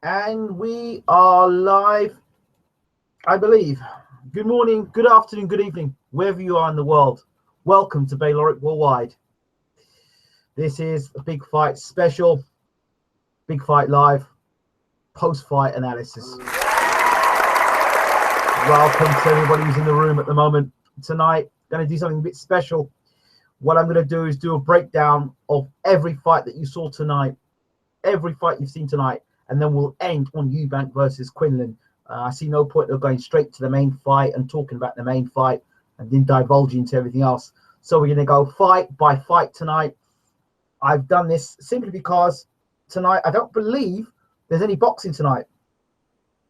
And we are live, I believe. Good morning, good afternoon, good evening, wherever you are in the world. Welcome to Bayloric Worldwide. This is a Big Fight special, Big Fight Live, post-fight analysis. Welcome to everybody who's in the room at the moment. Tonight, going to do something a bit special. What I'm going to do is do a breakdown of every fight that you saw tonight, every fight you've seen tonight. And then we'll end on Eubank versus Quinlan. I see no point of going straight to the main fight and talking about the main fight and then divulging into everything else. So we're going to go fight by fight tonight. I've done this simply because tonight I don't believe there's any boxing tonight.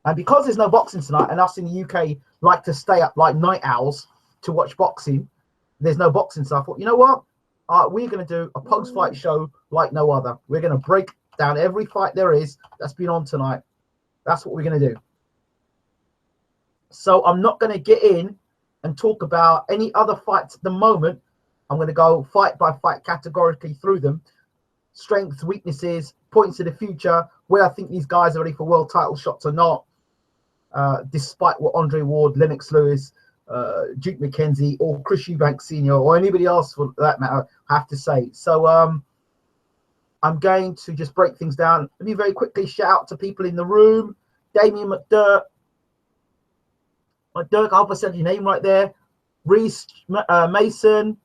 And because there's no boxing tonight, and us in the UK like to stay up like night owls to watch boxing, there's no boxing. So I thought, you know what? We're going to do a post-fight show like no other. We're going to break down every fight there is that's been on tonight. That's what we're going to do. So I'm not going to get in and talk about any other fights at the moment. I'm going to go fight by fight categorically through them. Strengths, weaknesses, points of the future, where I think these guys are ready for world title shots or not, despite what Andre Ward, Lennox Lewis, Duke McKenzie, or Chris Eubank Sr., or anybody else for that matter have to say. So I'm going to just break things down. Let me very quickly shout out to people in the room. Damien McDirk. Dirk, I hope I said your name right there. Reese Mason.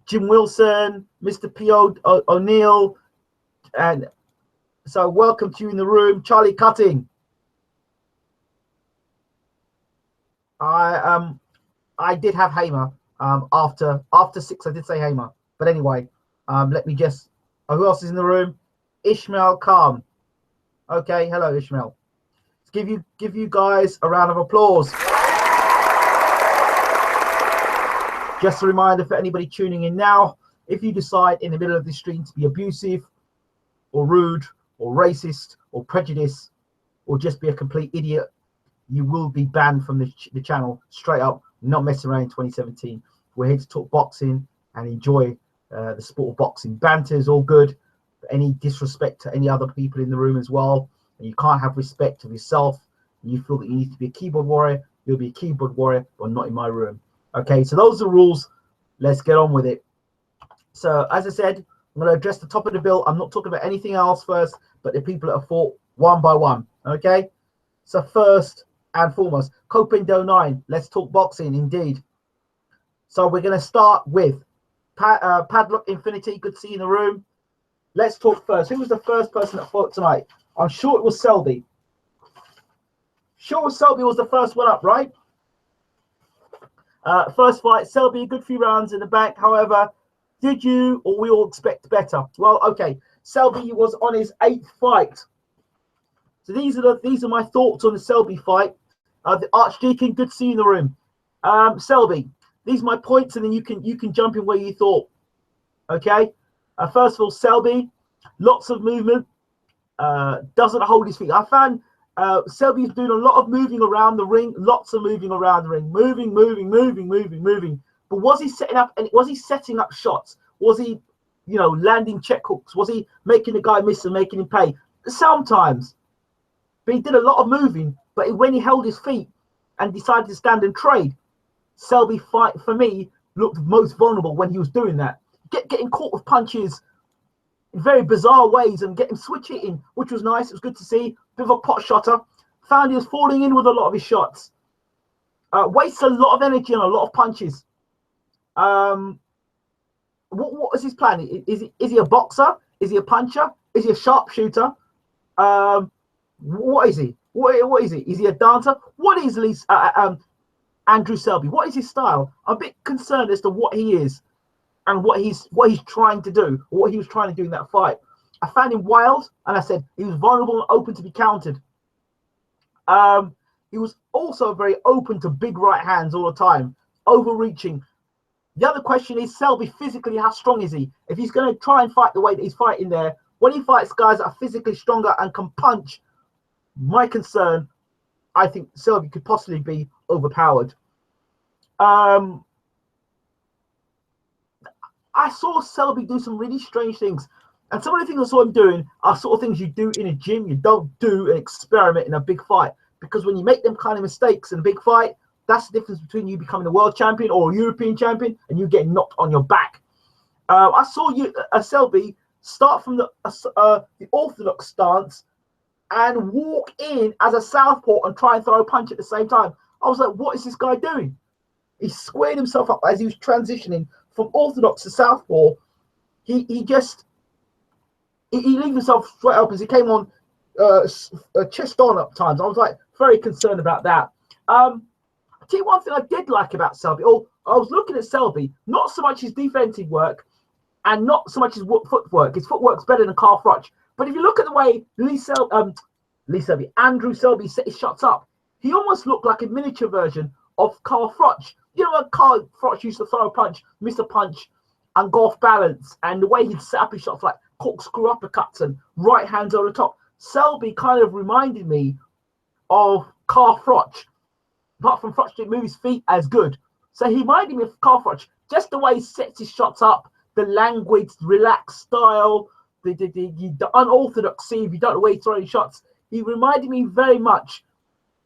Jim Wilson. Mr. P.O. O'Neill. And so welcome to you in the room. Charlie Cutting. I did have Hamer. After 6, I did say Hamer. But anyway, let me just... who else is in the room? Ishmael Khan. Okay, hello Ishmael. Let's give you guys a round of applause. Just a reminder for anybody tuning in now, if you decide in the middle of this stream to be abusive or rude or racist or prejudiced or just be a complete idiot, you will be banned from the channel straight up. Not messing around in 2017. We're here to talk boxing and enjoy the sport of boxing. Banter is all good, but any disrespect to any other people in the room as well, and you can't have respect of yourself, and you feel that you need to be a keyboard warrior, you'll be a keyboard warrior, but not in my room. Okay, so those are the rules. Let's get on with it. So as I said, I'm going to address the top of the bill. I'm not talking about anything else first, but the people that have fought one by one. Okay, so first and foremost, Copindo 9. Let's talk boxing indeed. So we're going to start with Padlock Infinity. Good to see you in the room. Let's talk first. Who was the first person that fought tonight? I'm sure it was Selby. Sure, Selby was the first one up, right? First fight, Selby, a good few rounds in the bank. However, did you or we all expect better? Well, okay. Selby was on his 8th fight. So these are my thoughts on the Selby fight. The Archdeacon, good to see you in the room. Selby, these are my points, and then you can jump in where you thought. Okay. First of all, Selby, lots of movement. Doesn't hold his feet. I found Selby's doing a lot of moving around the ring. Lots of moving around the ring. Moving. But was he setting up? And was he setting up shots? Was he, landing check hooks? Was he making the guy miss and making him pay? Sometimes. But he did a lot of moving. But when he held his feet and decided to stand and trade, Selby fight for me looked most vulnerable when he was doing that. Getting caught with punches in very bizarre ways and getting switch hitting, which was nice. It was good to see. Bit of a pot shotter. Found he was falling in with a lot of his shots. Wastes a lot of energy and a lot of punches. What is his plan? Is he a boxer? Is he a puncher? Is he a sharpshooter? What is he? What is he? Is he a dancer? What is Andrew Selby? What is his style? I'm a bit concerned as to what he is and what he's trying to do, or what he was trying to do in that fight. I found him wild, and I said he was vulnerable and open to be countered. He was also very open to big right hands all the time, overreaching. The other question is, Selby physically, how strong is he? If he's going to try and fight the way that he's fighting there, when he fights guys that are physically stronger and can punch, my concern, I think Selby could possibly be overpowered. I saw Selby do some really strange things. And some of the things I saw him doing are sort of things you do in a gym. You don't do an experiment in a big fight, because when you make them kind of mistakes in a big fight, that's the difference between you becoming a world champion or a European champion and you getting knocked on your back. I saw you, Selby, start from the orthodox stance and walk in as a southpaw and try and throw a punch at the same time. I was like, what is this guy doing? He squared himself up as he was transitioning from orthodox to southpaw. He leaves himself straight up as he came on chest on up times. I was like very concerned about that. I'll tell you one thing I did like about Selby. I was looking at Selby, not so much his defensive work and not so much his footwork. His footwork's better than Carl Froch. But if you look at the way Andrew Selby set his shots up, he almost looked like a miniature version of Carl Froch. You know when Carl Froch used to throw a punch, miss a punch, and go off balance, and the way he'd set up his shots like corkscrew uppercuts and right hands on the top. Selby kind of reminded me of Carl Froch. Apart from Froch didn't move his feet as good. So he reminded me of Carl Froch. Just the way he sets his shots up, the languid, relaxed style, the unorthodox see if you don't know where he's throwing shots. He reminded me very much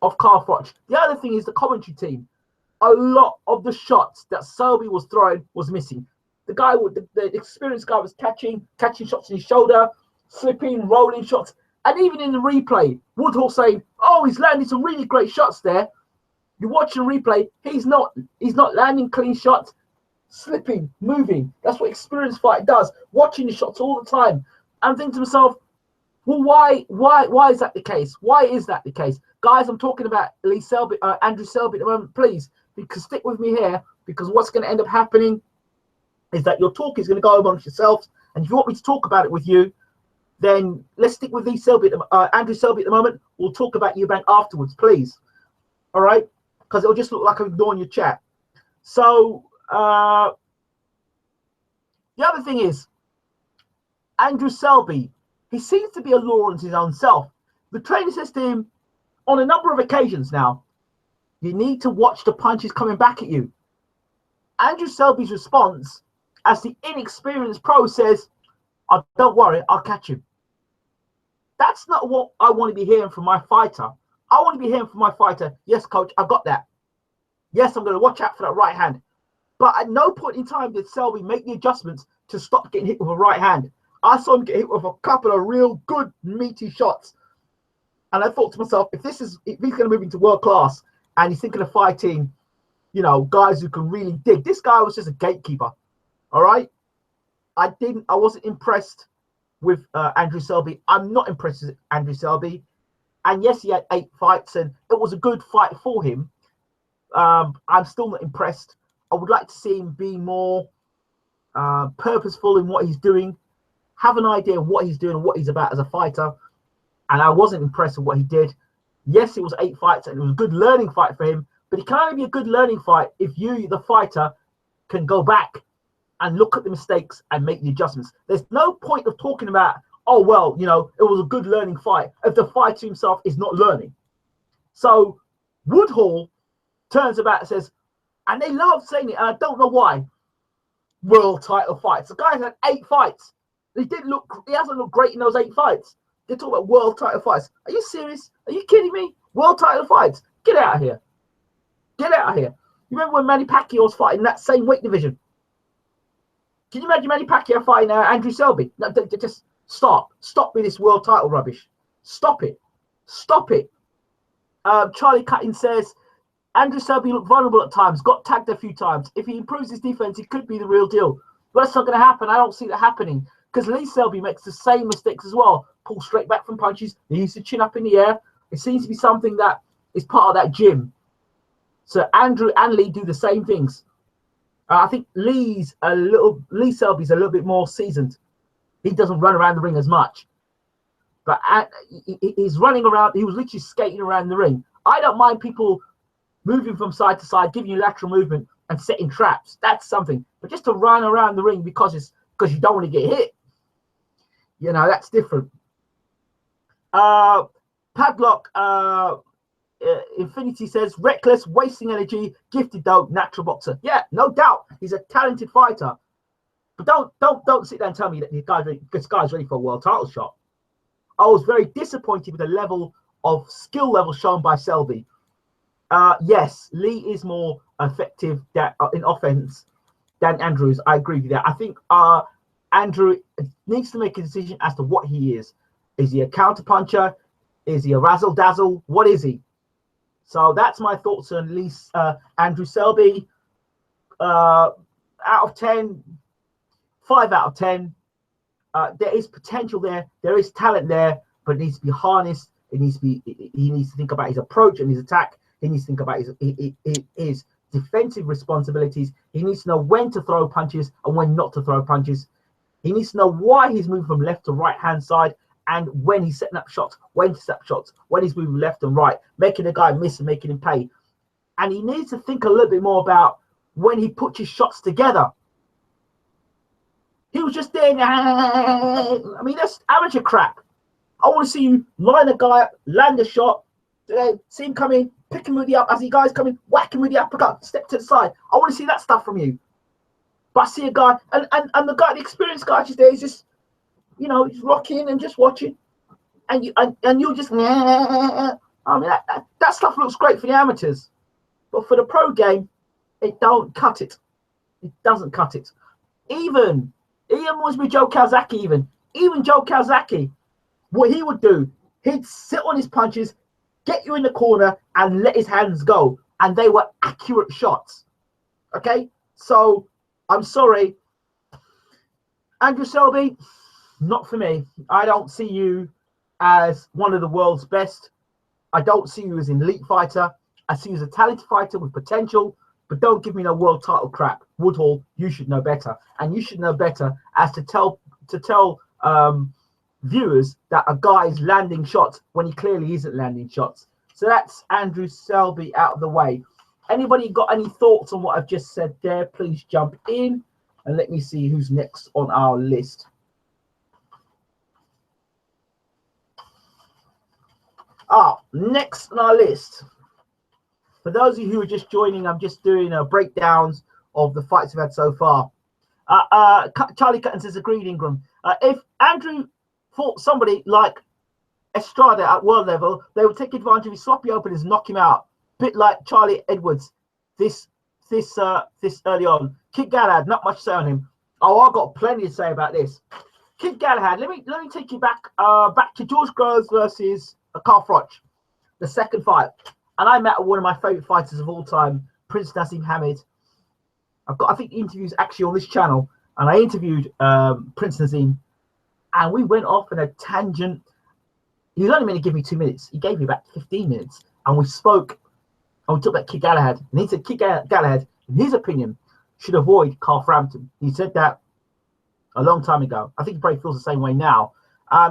of Carl Froch. The other thing is the commentary team. A lot of the shots that Selby was throwing was missing. The guy with the experienced guy was catching shots in his shoulder, slipping, rolling shots. And even in the replay, Woodhall saying, oh, he's landing some really great shots there. You watch the replay, he's not landing clean shots, slipping, moving. That's what experienced fight does, watching the shots all the time. I'm thinking to myself, well, why is that the case? Why is that the case? Guys, I'm talking about Andrew Selby at the moment, please, because stick with me here, because what's going to end up happening is that your talk is going to go amongst yourselves, and if you want me to talk about it with you, then let's stick with Andrew Selby at the moment. We'll talk about Eubank afterwards, please. All right? Because it'll just look like I'm ignoring your chat. So, the other thing is, Andrew Selby, he seems to be a law unto his own self. The trainer says to him on a number of occasions now, you need to watch the punches coming back at you. Andrew Selby's response, as the inexperienced pro, says, oh, don't worry, I'll catch him. That's not what I want to be hearing from my fighter. I want to be hearing from my fighter, yes, coach, I got that. Yes, I'm going to watch out for that right hand. But at no point in time did Selby make the adjustments to stop getting hit with a right hand. I saw him get hit with a couple of real good, meaty shots. And I thought to myself, if he's going to move into world class and he's thinking of fighting, you know, guys who can really dig. This guy was just a gatekeeper. All right. I wasn't impressed with Andrew Selby. I'm not impressed with Andrew Selby. And yes, he had 8 fights and it was a good fight for him. I'm still not impressed. I would like to see him be more purposeful in what he's doing, have an idea of what he's doing and what he's about as a fighter. And I wasn't impressed with what he did. Yes, it was 8 fights and it was a good learning fight for him, but it can only be a good learning fight if you, the fighter, can go back and look at the mistakes and make the adjustments. There's no point of talking about, oh, well, you know, it was a good learning fight if the fighter himself is not learning. So Woodhall turns about and says, and they love saying it, and I don't know why, world title fights. The guy's had 8 fights. He hasn't looked great in those 8 fights. They talk about world title fights. Are you serious? Are you kidding me? World title fights? Get out of here. Get out of here. You remember when Manny Pacquiao was fighting that same weight division? Can you imagine Manny Pacquiao fighting Andrew Selby? No, just stop. Stop with this world title rubbish. Stop it. Stop it. Charlie Cutting says, Andrew Selby looked vulnerable at times, got tagged a few times. If he improves his defense, he could be the real deal. But that's not going to happen. I don't see that happening. Because Lee Selby makes the same mistakes as well. Pull straight back from punches. He used to chin up in the air. It seems to be something that is part of that gym. So Andrew and Lee do the same things. I think Lee Selby's a little bit more seasoned. He doesn't run around the ring as much. But he's running around. He was literally skating around the ring. I don't mind people moving from side to side, giving you lateral movement and setting traps. That's something. But just to run around the ring because you don't want to get hit, you know, that's different. Padlock Infinity says, reckless, wasting energy, gifted though, natural boxer. Yeah, no doubt. He's a talented fighter. But don't sit there and tell me that this guy's ready for a world title shot. I was very disappointed with the level of skill level shown by Selby. Yes, Lee is more effective in offense than Andrews. I agree with that. I think Andrew needs to make a decision as to what he is. Is he a counter puncher? Is he a razzle dazzle? What is he? So that's my thoughts on Andrew Selby. Out of 10, 5 out of 10. There is potential there. There is talent there, but it needs to be harnessed. He needs to think about his approach and his attack. He needs to think about his defensive responsibilities. He needs to know when to throw punches and when not to throw punches. He needs to know why he's moving from left to right hand side and when he's setting up shots, when to set up shots, when he's moving left and right, making the guy miss and making him pay. And he needs to think a little bit more about when he puts his shots together. He was just there. I mean, that's amateur crap. I want to see you line a guy up, land a shot, see him come in, pick him with the up as the guy's coming, whack him with the uppercut, step to the side. I want to see that stuff from you. But I see a guy, and the guy, the experienced guy, just there, he's just, you know, he's rocking and just watching, and you're just, I mean, that stuff looks great for the amateurs, but for the pro game, it don't cut it. It doesn't cut it. Even was with Joe Calzaghe. Even Joe Calzaghe, what he would do, he'd sit on his punches, get you in the corner, and let his hands go, and they were accurate shots. Okay, so I'm sorry, Andrew Selby, not for me. I don't see you as one of the world's best. I don't see you as an elite fighter. I see you as a talented fighter with potential, but don't give me no world title crap. Woodhall, you should know better, and you should know better as to tell viewers that a guy is landing shots when he clearly isn't landing shots. So that's Andrew Selby out of the way. Anybody got any thoughts on what I've just said there? Please jump in and let me see who's next on our list. Next on our list. For those of you who are just joining, I'm just doing breakdowns of the fights we've had so far. Charlie Cutton says, agreed, Ingram. If Andrew fought somebody like Estrada at world level, they would take advantage of his sloppy openers and knock him out. Bit like Charlie Edwards this early on. Kid Galahad, not much to say on him. Oh, I've got plenty to say about this. Kid Galahad, let me take you back to George Groves versus Carl Froch, the second fight. And I met one of my favorite fighters of all time, Prince Naseem Hamed. I've got, I think, interviews actually on this channel, and I interviewed Prince Naseem, and we went off on a tangent. He was only meant to give me 2 minutes. He gave me about 15 minutes, and we spoke. And we talked about Kid Galahad, and he said Kid Galahad, in his opinion, should avoid Carl Frampton. He said that a long time ago. I think he probably feels the same way now.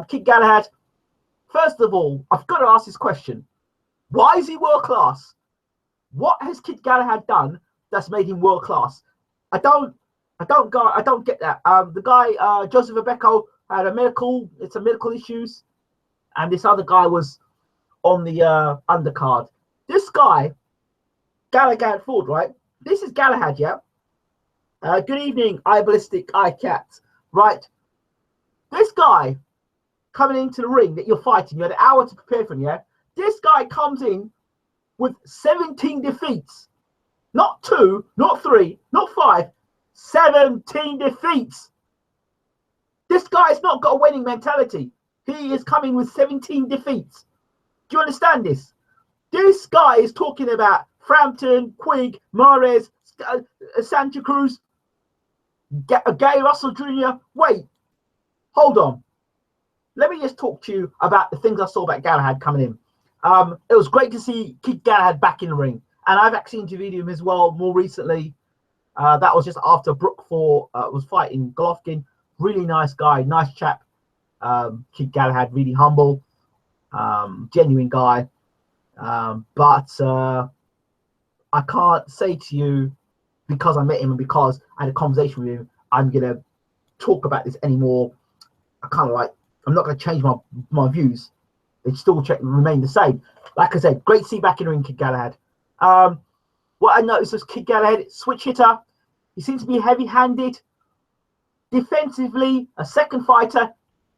Kid Galahad, first of all, I've got to ask this question. Why is he world class? What has Kid Galahad done that's made him world class? I don't get that. The guy Joseph Abeko had medical issues, and this other guy was on the undercard. This guy, Galahad Ford, right? This is Galahad, yeah. Good evening, Ballistic Cat. Right, this guy coming into the ring that you're fighting, you had an hour to prepare for him, yeah. This guy comes in with 17 defeats. Not 2, not 3, not 5. 17 defeats. This guy's not got a winning mentality. He is coming with 17 defeats. Do you understand this? This guy is talking about Frampton, Quigg, Mares, Santa Cruz, Gary Russell Jr. Wait, hold on. Let me just talk to you about the things I saw about Galahad coming in. It was great to see Kid Galahad back in the ring, and I've actually interviewed him as well more recently. That was just after Brook was fighting Golovkin. Really nice guy, nice chap. Kid Galahad, really humble, genuine guy. But I can't say to you, because I met him and because I had a conversation with him, I'm gonna talk about this anymore. I'm not gonna change my views. They still remain the same. Like I said, great to see back in the ring, Kid Galahad. What I noticed was Kid Galahad, switch hitter. He seems to be heavy-handed. Defensively, a second fighter,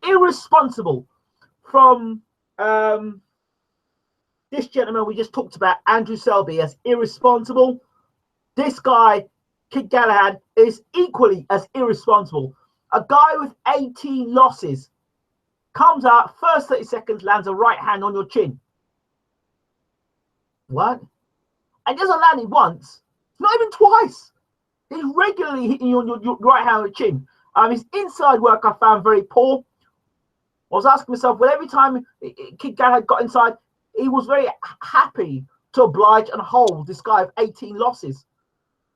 irresponsible from this gentleman we just talked about, Andrew Selby, as irresponsible. This guy, Kid Galahad, is equally as irresponsible. A guy with 18 losses comes out, first 30 seconds, lands a right hand on your chin. What? And doesn't land it once, not even twice. He's regularly hitting you on your right hand on the chin. His inside work I found very poor. I was asking myself, well, every time Kid Galahad got inside, he was very happy to oblige and hold this guy with 18 losses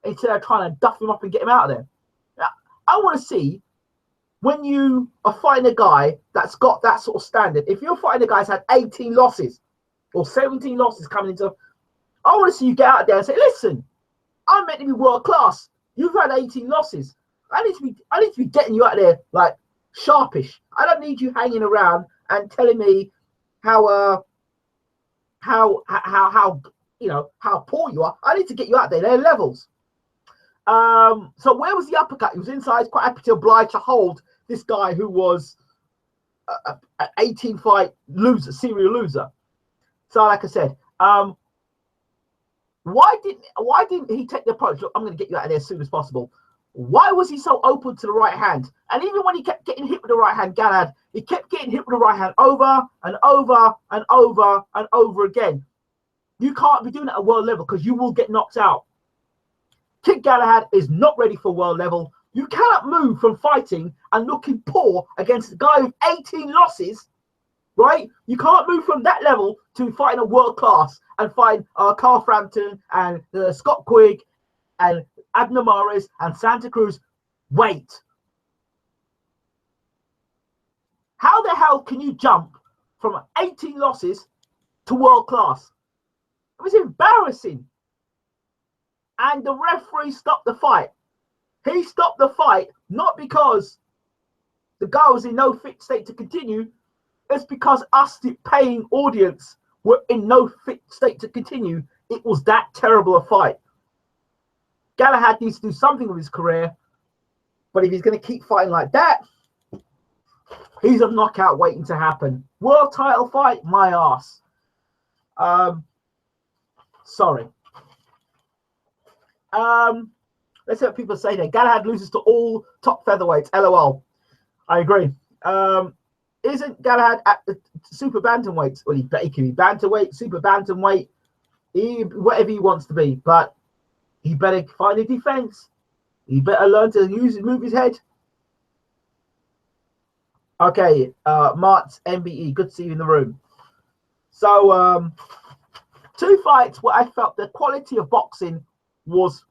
instead of trying to duff him up and get him out of there. Now, I want to see when you are fighting a guy that's got that sort of standard. If you're fighting a guy that's had 18 losses or 17 losses coming into, I want to see you get out there and say, listen, I'm meant to be world class. You've had 18 losses. I need to be getting you out there like sharpish. I don't need you hanging around and telling me how you know how poor you are. I need to get you out there. They're levels. So where was the uppercut? He was inside, quite happy to oblige to hold this guy who was an 18 fight loser, serial loser. So like I said, why didn't he take the approach? Look, I'm going to get you out of there as soon as possible. Why was he so open to the right hand? And even when he kept getting hit with the right hand, Galahad, he kept getting hit with the right hand over and over and over and over again. You can't be doing it at world level because you will get knocked out. Kid Galahad is not ready for world level. You cannot move from fighting and looking poor against a guy with 18 losses, right? You can't move from that level to fighting a world class and fighting Carl Frampton and Scott Quigg and Abner Mares and Santa Cruz. Wait. How the hell can you jump from 18 losses to world class? It was embarrassing. And the referee stopped the fight. He stopped the fight not because the guy was in no fit state to continue. It's because us, the paying audience, were in no fit state to continue. It was that terrible a fight. Galahad needs to do something with his career, but if he's going to keep fighting like that, he's a knockout waiting to happen. World title fight, my ass. Sorry. Let's see what people say there. Galahad loses to all top featherweights. LOL. I agree. Isn't Galahad at the super bantamweights? Well, he can be bantamweight, super bantamweight, whatever he wants to be, but he better find a defense. He better learn to move his head. Okay, Mart's MBE, good to see you in the room. So, two fights where I felt the quality of boxing was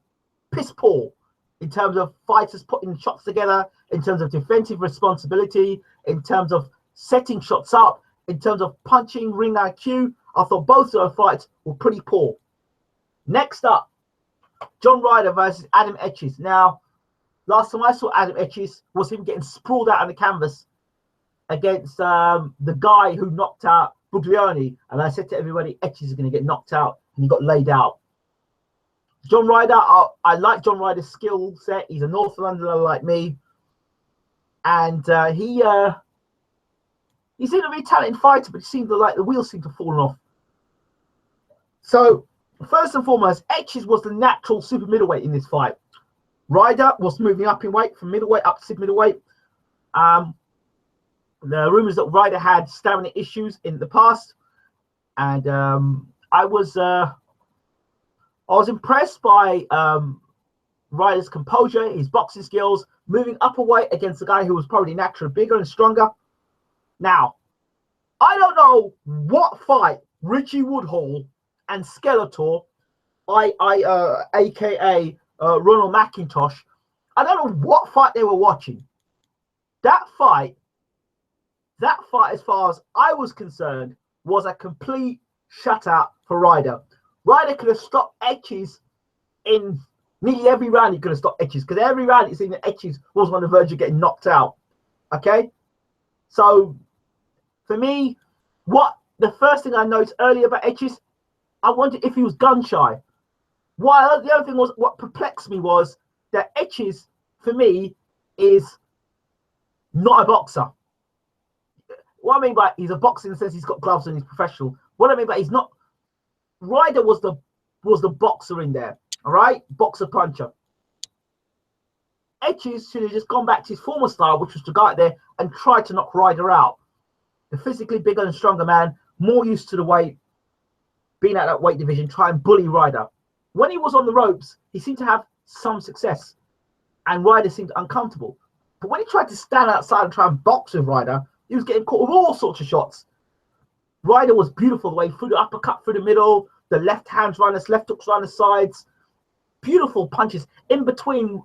piss poor in terms of fighters putting shots together, in terms of defensive responsibility, in terms of setting shots up, in terms of punching, ring IQ. I thought both of those fights were pretty poor. Next up, John Ryder versus Adam Etches. Now, last time I saw Adam Etches was him getting sprawled out on the canvas against the guy who knocked out Buglioni. And I said to everybody, Etches is going to get knocked out. And he got laid out. John Ryder, I like John Ryder's skill set. He's a North Londoner like me. And he seemed to be a talented fighter, but it seemed like the wheels seemed to have fallen off. So, first and foremost, Etches was the natural super middleweight in this fight. Ryder was moving up in weight from middleweight up to super middleweight. The rumors that Ryder had stamina issues in the past, and I was impressed by Ryder's composure, his boxing skills, moving up a weight against a guy who was probably naturally bigger and stronger. Now, I don't know what fight Richie Woodhall and Skeletor, aka Ronald McIntosh, I don't know what fight they were watching. That fight, as far as I was concerned, was a complete shutout for Ryder. Ryder could have stopped Etches in nearly every round. He could have stopped Etches because every round it seemed that Etches was on the verge of getting knocked out. Okay, so for me, the first thing I noticed earlier about Etches, I wondered if he was gun shy. The other thing was, what perplexed me was that Etches, for me, is not a boxer. What I mean by he's a boxer in the sense he's got gloves and he's professional. What I mean by he's not. Ryder was the boxer in there, all right, boxer puncher. Etches should have just gone back to his former style, which was to go out there and try to knock Ryder out. The physically bigger and stronger man, more used to the weight, being at that weight division, try and bully Ryder. When he was on the ropes, he seemed to have some success, and Ryder seemed uncomfortable. But when he tried to stand outside and try and box with Ryder, he was getting caught with all sorts of shots. Ryder was beautiful the way he threw the uppercut through the middle, the left hands around his left hooks around the sides, beautiful punches in between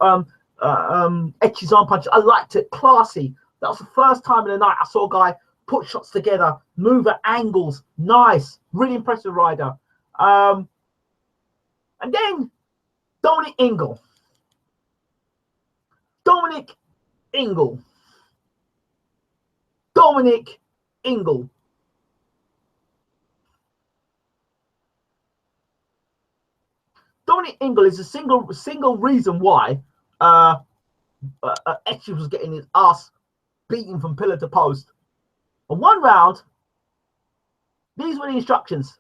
Etch's arm punches. I liked it, classy. That was the first time in the night I saw a guy put shots together, move at angles, nice, really impressive Ryder. And then Dominic Ingle. Dominic Ingle. Dominic Ingle is a single reason why Etch was getting his ass beaten from pillar to post. On one round, these were the instructions: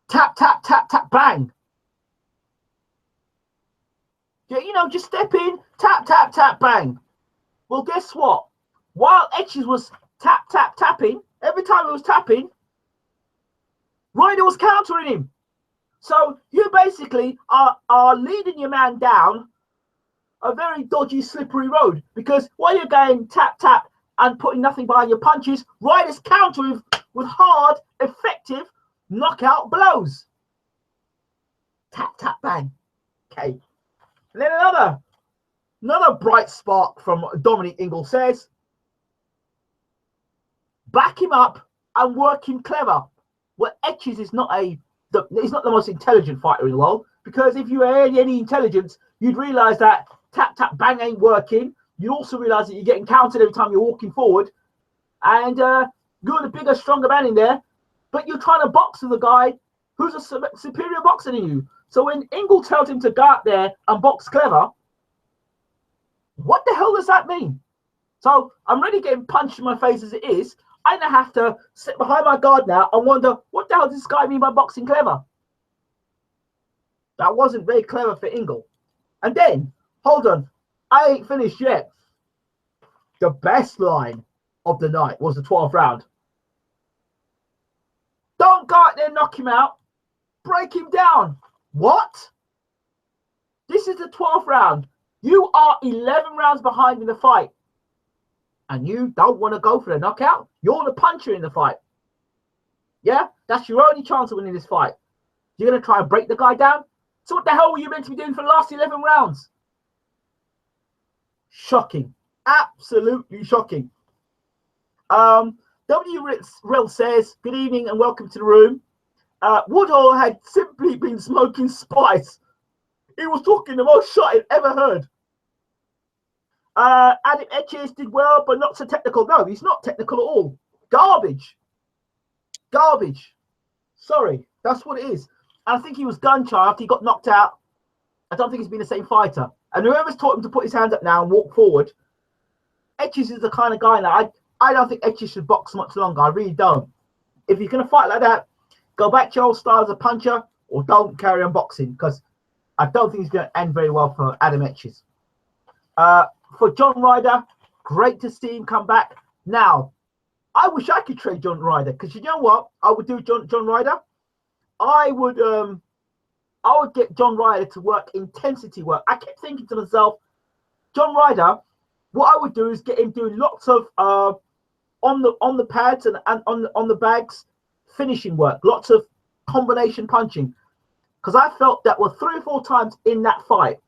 tap, tap, tap, tap, bang. Yeah, you know, just step in, tap, tap, tap, bang. Well, guess what? While Etches was tap, tap, tapping, every time he was tapping, Ryder was countering him. So you basically are leading your man down a very dodgy, slippery road, because while you're going tap, tap and putting nothing behind your punches, Ryder's countering with hard, effective knockout blows. Tap, tap, bang. Okay. And then another bright spark from Dominic Ingle says, back him up and work him clever. Well, Etches is not he's not the most intelligent fighter in the world, because if you had any intelligence, you'd realize that tap, tap, bang ain't working. You'd also realize that you're getting counted every time you're walking forward, and you're the bigger, stronger man in there, but you're trying to box with a guy who's a superior boxer than you. So when Ingle tells him to go out there and box clever, what the hell does that mean? So I'm really getting punched in my face as it is. I now have to sit behind my guard now and wonder, what the hell does this guy mean by boxing clever? That wasn't very clever for Ingle. And then, hold on, I ain't finished yet. The best line of the night was the 12th round. Don't go out there and knock him out. Break him down. What? This is the 12th round. You are 11 rounds behind in the fight, and you don't want to go for the knockout? You're the puncher in the fight. Yeah? That's your only chance of winning this fight. You're going to try and break the guy down? So what the hell were you meant to be doing for the last 11 rounds? Shocking. Absolutely shocking. W. Rill says, good evening and welcome to the room. Woodhall had simply been smoking spice. He was talking the most shot I've ever heard. Adam Etches did well, but not so technical. No, he's not technical at all. Garbage. Garbage. Sorry, that's what it is. And I think he was gun shy after he got knocked out. I don't think he's been the same fighter. And whoever's taught him to put his hands up now and walk forward, Etches is the kind of guy that I don't think Etches should box much longer. I really don't. If you're going to fight like that, go back to your old style as a puncher, or don't carry on boxing, because I don't think it's going to end very well for Adam Etches. For John Ryder, great to see him come back. Now, I wish I could trade John Ryder, because you know what I would do, John Ryder? I would get John Ryder to work intensity work. I kept thinking to myself, John Ryder, what I would do is get him doing lots of on the pads and on the bags, finishing work, lots of combination punching, because I felt that were 3 or 4 times in that fight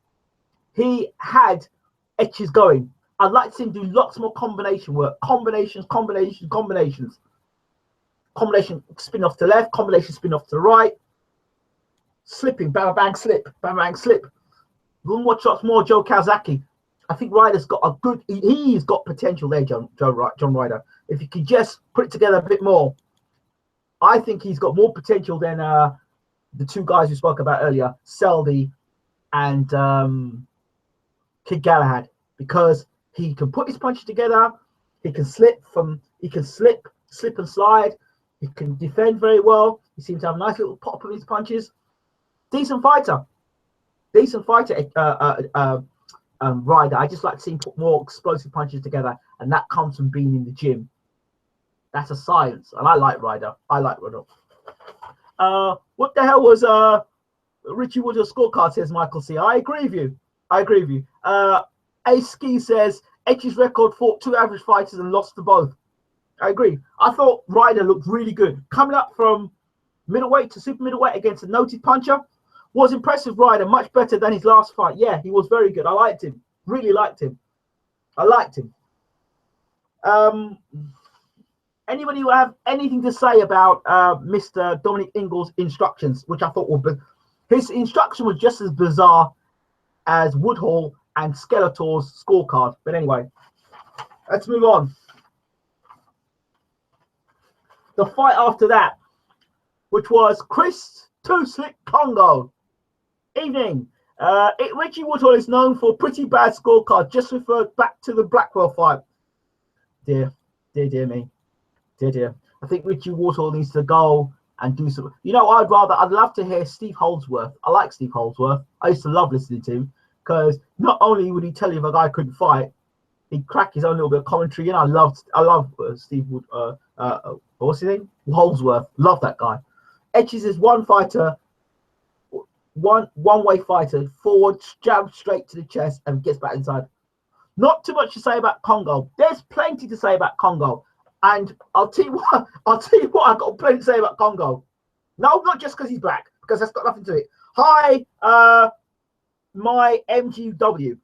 he had Etches going. I'd like to see him do lots more combination work, combination, spin off to the left, combination spin off to the right, slipping, bang bang slip, bang bang slip. Watch lots more Joe Kawasaki. I think Ryder's got a good, he's got potential there, John Ryder. If he could just put it together a bit more, I think he's got more potential than the 2 guys we spoke about earlier, Selby and Kid Galahad, because He can put his punches together. He can slip and slide. He can defend very well. He seems to have a nice little pop of his punches. Decent fighter. Ryder. I just like to see him put more explosive punches together, and that comes from being in the gym. That's a science, and I like Ryder. What the hell was Richie Wood's scorecard? Says Michael C. I agree with you. Ace Ski says Edge's record fought 2 average fighters and lost to both. I agree. I thought Ryder looked really good. Coming up from middleweight to super middleweight against a noted puncher was impressive. Ryder, much better than his last fight. Yeah, he was very good. I liked him. Really liked him. I liked him. Anybody who have anything to say about Mr. Dominic Ingles' instructions, which I thought were his instruction was just as bizarre as Woodhall and Skeletor's scorecard. But anyway, let's move on. The fight after that, which was Chris Too Slick Kongo. Evening. Richie Woodhall is known for a pretty bad scorecard. Just referred back to the Blackwell fight. Dear me. Dear. I think Richie Woodhall needs to go and do some. You know, I'd love to hear Steve Holdsworth. I like Steve Holdsworth. I used to love listening to him because not only would he tell you if a guy couldn't fight, he'd crack his own little bit of commentary. And I love Steve Wood. What's his name? Holdsworth. Love that guy. Edges is one fighter, one-way fighter, forward, jab straight to the chest and gets back inside. Not too much to say about Kongo. There's plenty to say about Kongo. And I'll tell you what, I've got plenty to say about Kongo. No, not just because he's black, because that's got nothing to it. Hi, my MGW.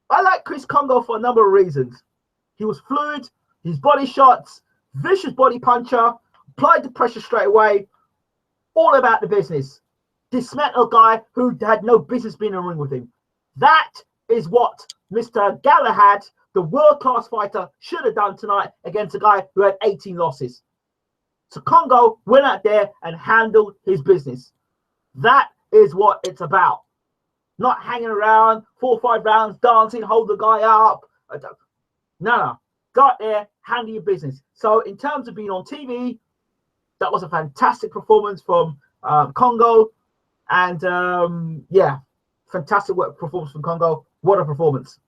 I like Chris Kongo for a number of reasons. He was fluid, his body shots, vicious body puncher, applied the pressure straight away, all about the business. Dismantle a guy who had no business being in a ring with him. That is what Mr. Galahad, the world-class fighter, should have done tonight against a guy who had 18 losses. So Kongo went out there and handled his business. That is what it's about. Not hanging around 4 or 5 rounds, dancing, hold the guy up. No. Go out there, handle your business. So in terms of being on TV, that was a fantastic performance from Kongo. And yeah, fantastic performance from Kongo. What a performance.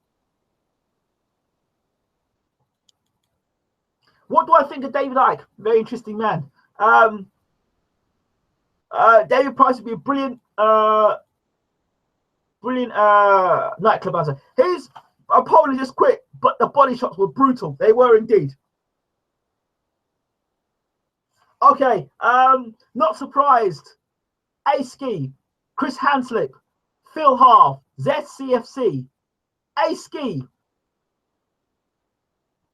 What do I think of David Icke? Very interesting man. David Price would be a brilliant nightclub answer. His opponent just quit, but the body shots were brutal. They were indeed. Okay, not surprised. A-Ski, Chris Hanslip, Phil Half, ZCFC, A-Ski,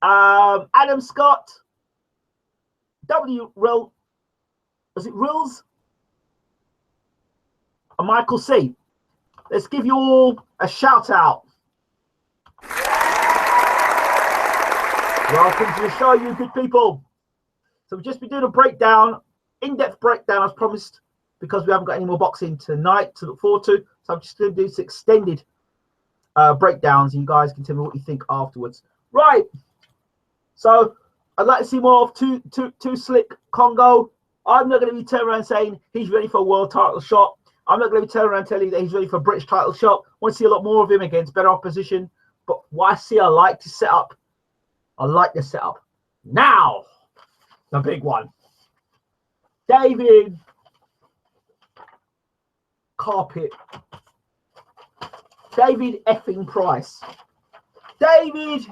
Adam Scott, W-Rill, is it Rills? And Michael C. Let's give you all a shout out. Welcome to the show, you good people. So we've just been doing a breakdown, in-depth breakdown as promised, because we haven't got any more boxing tonight to look forward to. So I'm just going to do some extended breakdowns, and you guys can tell me what you think afterwards. Right. So I'd like to see more of Too Slick Kongo. I'm not going to be turning around saying he's ready for a world title shot. I'm not going to be turning around telling you that he's ready for a British title shot. I want to see a lot more of him against better opposition. But what I see, I like the setup. Now, the big one. David Carpet. David effing Price. David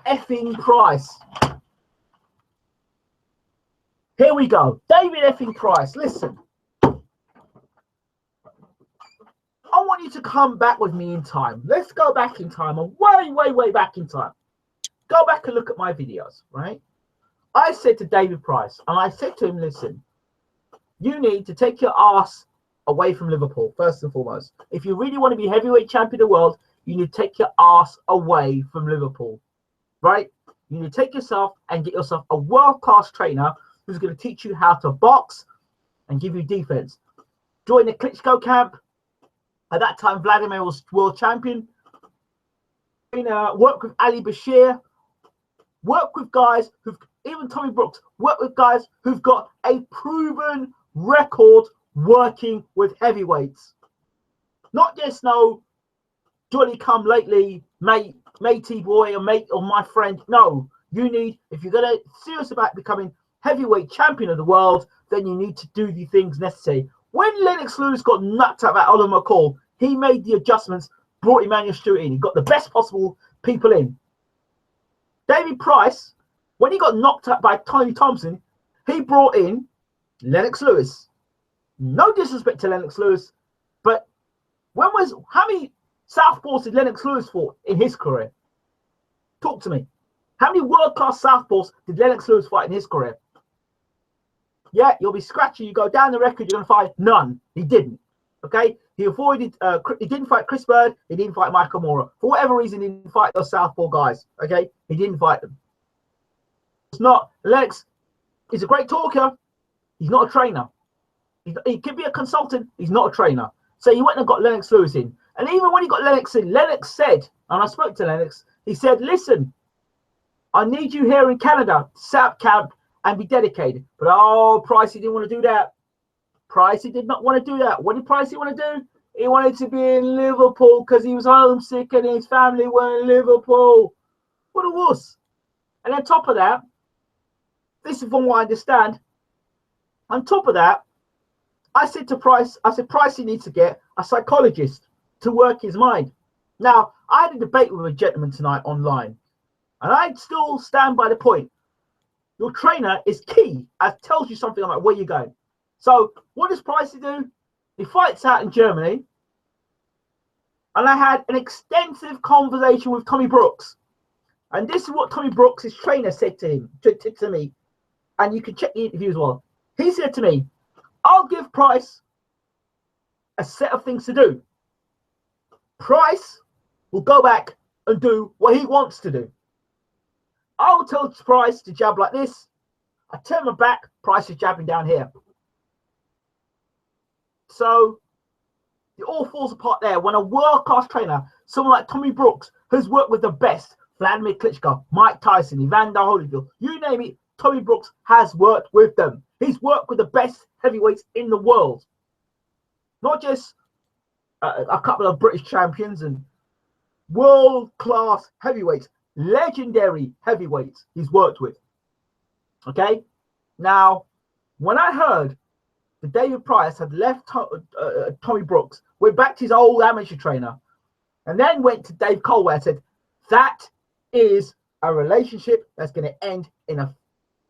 effing Price. Here we go. David effing Price. Listen. I want you to come back with me in time. Let's go back in time, and way back in time. Go back and look at my videos, right? I said to David Price, and I said to him, listen, you need to take your ass away from Liverpool, first and foremost. If you really want to be heavyweight champion of the world, you need to take your ass away from Liverpool, right? You need to take yourself and get yourself a world-class trainer who's going to teach you how to box and give you defense. Join the Klitschko camp. At that time, Vladimir was world champion. work with Ali Bashir, work with guys who've, even Tommy Brooks, work with guys who've got a proven record working with heavyweights. Not just no Johnny come lately, matey boy or mate or my friend. No, you need, if you're gonna serious about becoming heavyweight champion of the world, then you need to do the things necessary. When Lennox Lewis got knocked out by Oliver McCall, he made the adjustments, brought Emmanuel Stewart in. He got the best possible people in. David Price, when he got knocked out by Tony Thompson, he brought in Lennox Lewis. No disrespect to Lennox Lewis, but how many southpaws did Lennox Lewis fought in his career? Talk to me. How many world-class southpaws did Lennox Lewis fight in his career? Yeah, you'll be scratching. You go down the record, you're going to find none. He didn't. Okay? He avoided, he didn't fight Chris Bird. He didn't fight Michael Moorer. For whatever reason, he didn't fight those southpaw guys. Okay? He didn't fight them. It's not, Lennox is a great talker. He's not a trainer. He could be a consultant. He's not a trainer. So he went and got Lennox Lewis in. And even when he got Lennox in, Lennox said, and I spoke to Lennox, he said, listen, I need you here in Canada to set up camp and be dedicated. But Pricey didn't want to do that. Pricey did not want to do that. What did Pricey want to do? He wanted to be in Liverpool because he was homesick and his family were in Liverpool. What a wuss. And on top of that, this is from what I understand, on top of that, I said to Price, Pricey needs to get a psychologist to work his mind. Now, I had a debate with a gentleman tonight online, and I still stand by the point. Your trainer is key. It tells you something about where you're going. So what does Pricey do? He fights out in Germany, and I had an extensive conversation with Tommy Brooks. And this is what Tommy Brooks, his trainer, said to him, to me. And you can check the interview as well. He said to me, I'll give Price a set of things to do. Price will go back and do what he wants to do. I'll tell Price to jab like this. I turn my back, Price is jabbing down here. So it all falls apart there. When a world-class trainer, someone like Tommy Brooks, who's worked with the best, Vladimir Klitschko, Mike Tyson, Evander Holyfield, you name it, Tommy Brooks has worked with them. He's worked with the best heavyweights in the world. Not just a couple of British champions and world-class heavyweights, legendary heavyweights he's worked with. Okay? Now, when I heard that David Price had left Tommy Brooks, went back to his old amateur trainer, and then went to Dave Colwell and said, that is a relationship that's going to end in a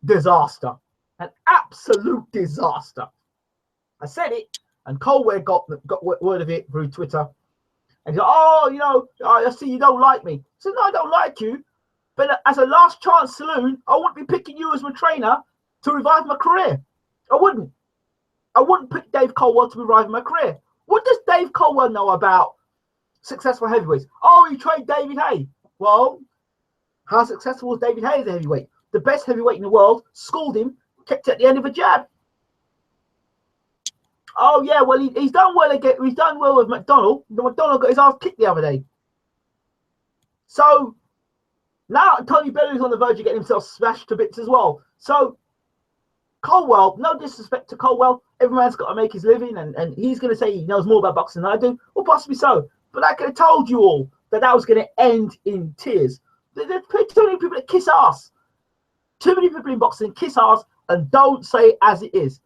disaster. An absolute disaster. I said it, and Colwell got word of it through Twitter. And he said, I see you don't like me. I said, no, I don't like you. But as a last chance saloon, I wouldn't be picking you as my trainer to revive my career. I wouldn't. I wouldn't pick Dave Colwell to revive my career. What does Dave Colwell know about successful heavyweights? Oh, he trained David Haye. Well, how successful was David Haye as a heavyweight? The best heavyweight in the world schooled him, kept at the end of a jab. Oh yeah, well he's done well again. He's done well with McDonald. McDonald got his ass kicked the other day. So now Tony Beller's on the verge of getting himself smashed to bits as well. So Colwell, no disrespect to Colwell, every man's got to make his living, and he's going to say he knows more about boxing than I do, or possibly so. But I could have told you all that was going to end in tears. There's too many people that kiss ass. Too many people in boxing kiss ass and don't say it as it is.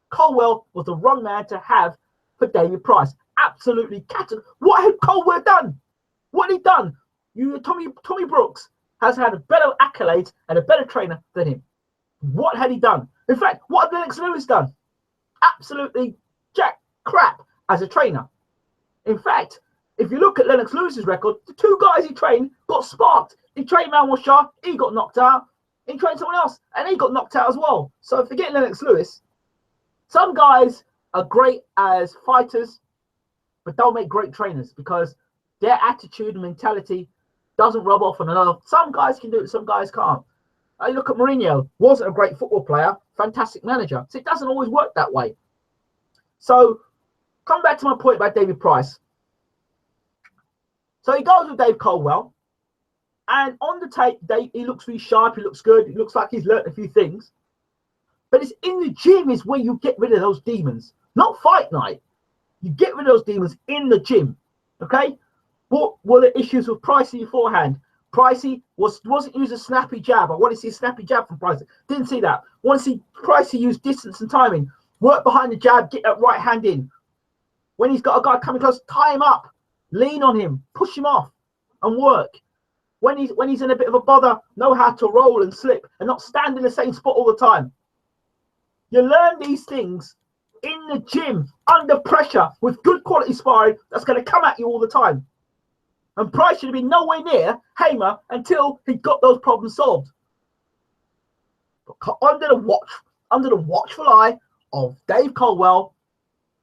Colwell was the wrong man to have for David Price. Absolutely. What had Colwell done? What had he done? Tommy Brooks has had a better accolades and a better trainer than him. What had he done? In fact, what had Lennox Lewis done? Absolutely jack crap as a trainer. In fact, if you look at Lennox Lewis's record, the two guys he trained got sparked. He trained Manuel Shah, he got knocked out. He trained someone else, and he got knocked out as well. So forget Lennox Lewis. Some guys are great as fighters, but don't make great trainers because their attitude and mentality doesn't rub off on another. Some guys can do it, some guys can't. I look at Mourinho, wasn't a great football player, fantastic manager. So it doesn't always work that way. So come back to my point about David Price. So he goes with Dave Colwell. And on the tape, he looks really sharp. He looks good. It looks like he's learnt a few things. But it's in the gym is where you get rid of those demons, not fight night. You get rid of those demons in the gym, okay? What were the issues with Pricey beforehand? Pricey wasn't using a snappy jab. I want to see a snappy jab from Pricey. Didn't see that. Want to see Pricey use distance and timing. Work behind the jab, get that right hand in. When he's got a guy coming close, tie him up, lean on him, push him off, and work. When he's in a bit of a bother, know how to roll and slip and not stand in the same spot all the time. You learn these things in the gym, under pressure, with good quality sparring that's going to come at you all the time. And Price should have been nowhere near Hamer until he got those problems solved. But under the watchful eye of Dave Coldwell,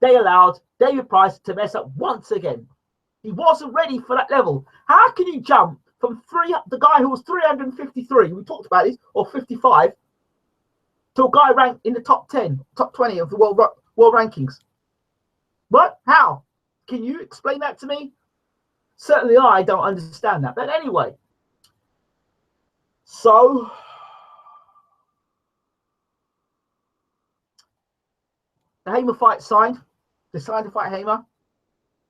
they allowed David Price to mess up once again. He wasn't ready for that level. How can you jump from the guy who was 353, we talked about this, or 55, to a guy ranked in the top 10, top 20 of the world rankings? What? How? Can you explain that to me? Certainly I don't understand that. But anyway, so the Hamer fight signed. They signed to fight Hamer.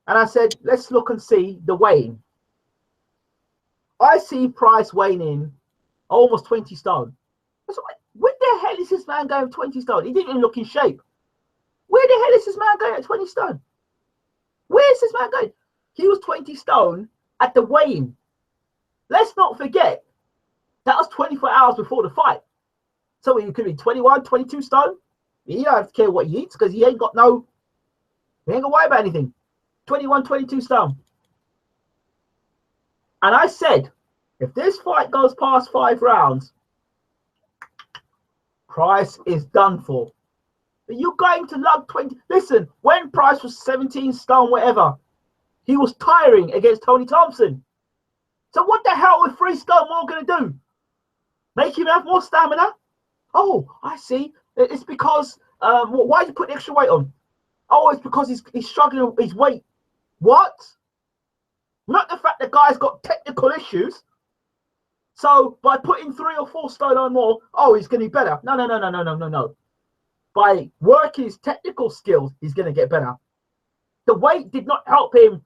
And I said, let's look and see the weighing. I see Price weighing in almost 20 stone. I said, where the hell is this man going 20 stone? He didn't even look in shape. Where the hell is this man going at 20 stone? Where is this man going? He was 20 stone at the weigh-in. Let's not forget, that was 24 hours before the fight. So he could be 21, 22 stone. He don't have to care what he eats because he ain't got to worry about anything. 21, 22 stone. And I said, if this fight goes past 5 rounds, Price is done for. But you're going to lug 20. Listen, when Price was 17 stone, whatever, he was tiring against Tony Thompson. So what the hell was 3 stone more going to do? Make him have more stamina? Oh, I see. It's because, why did you put extra weight on? Oh, it's because he's struggling with his weight. What? Not the fact the guy's got technical issues. So by putting 3 or 4 stone on more, oh, he's going to be better. No. By working his technical skills, he's going to get better. The weight did not help him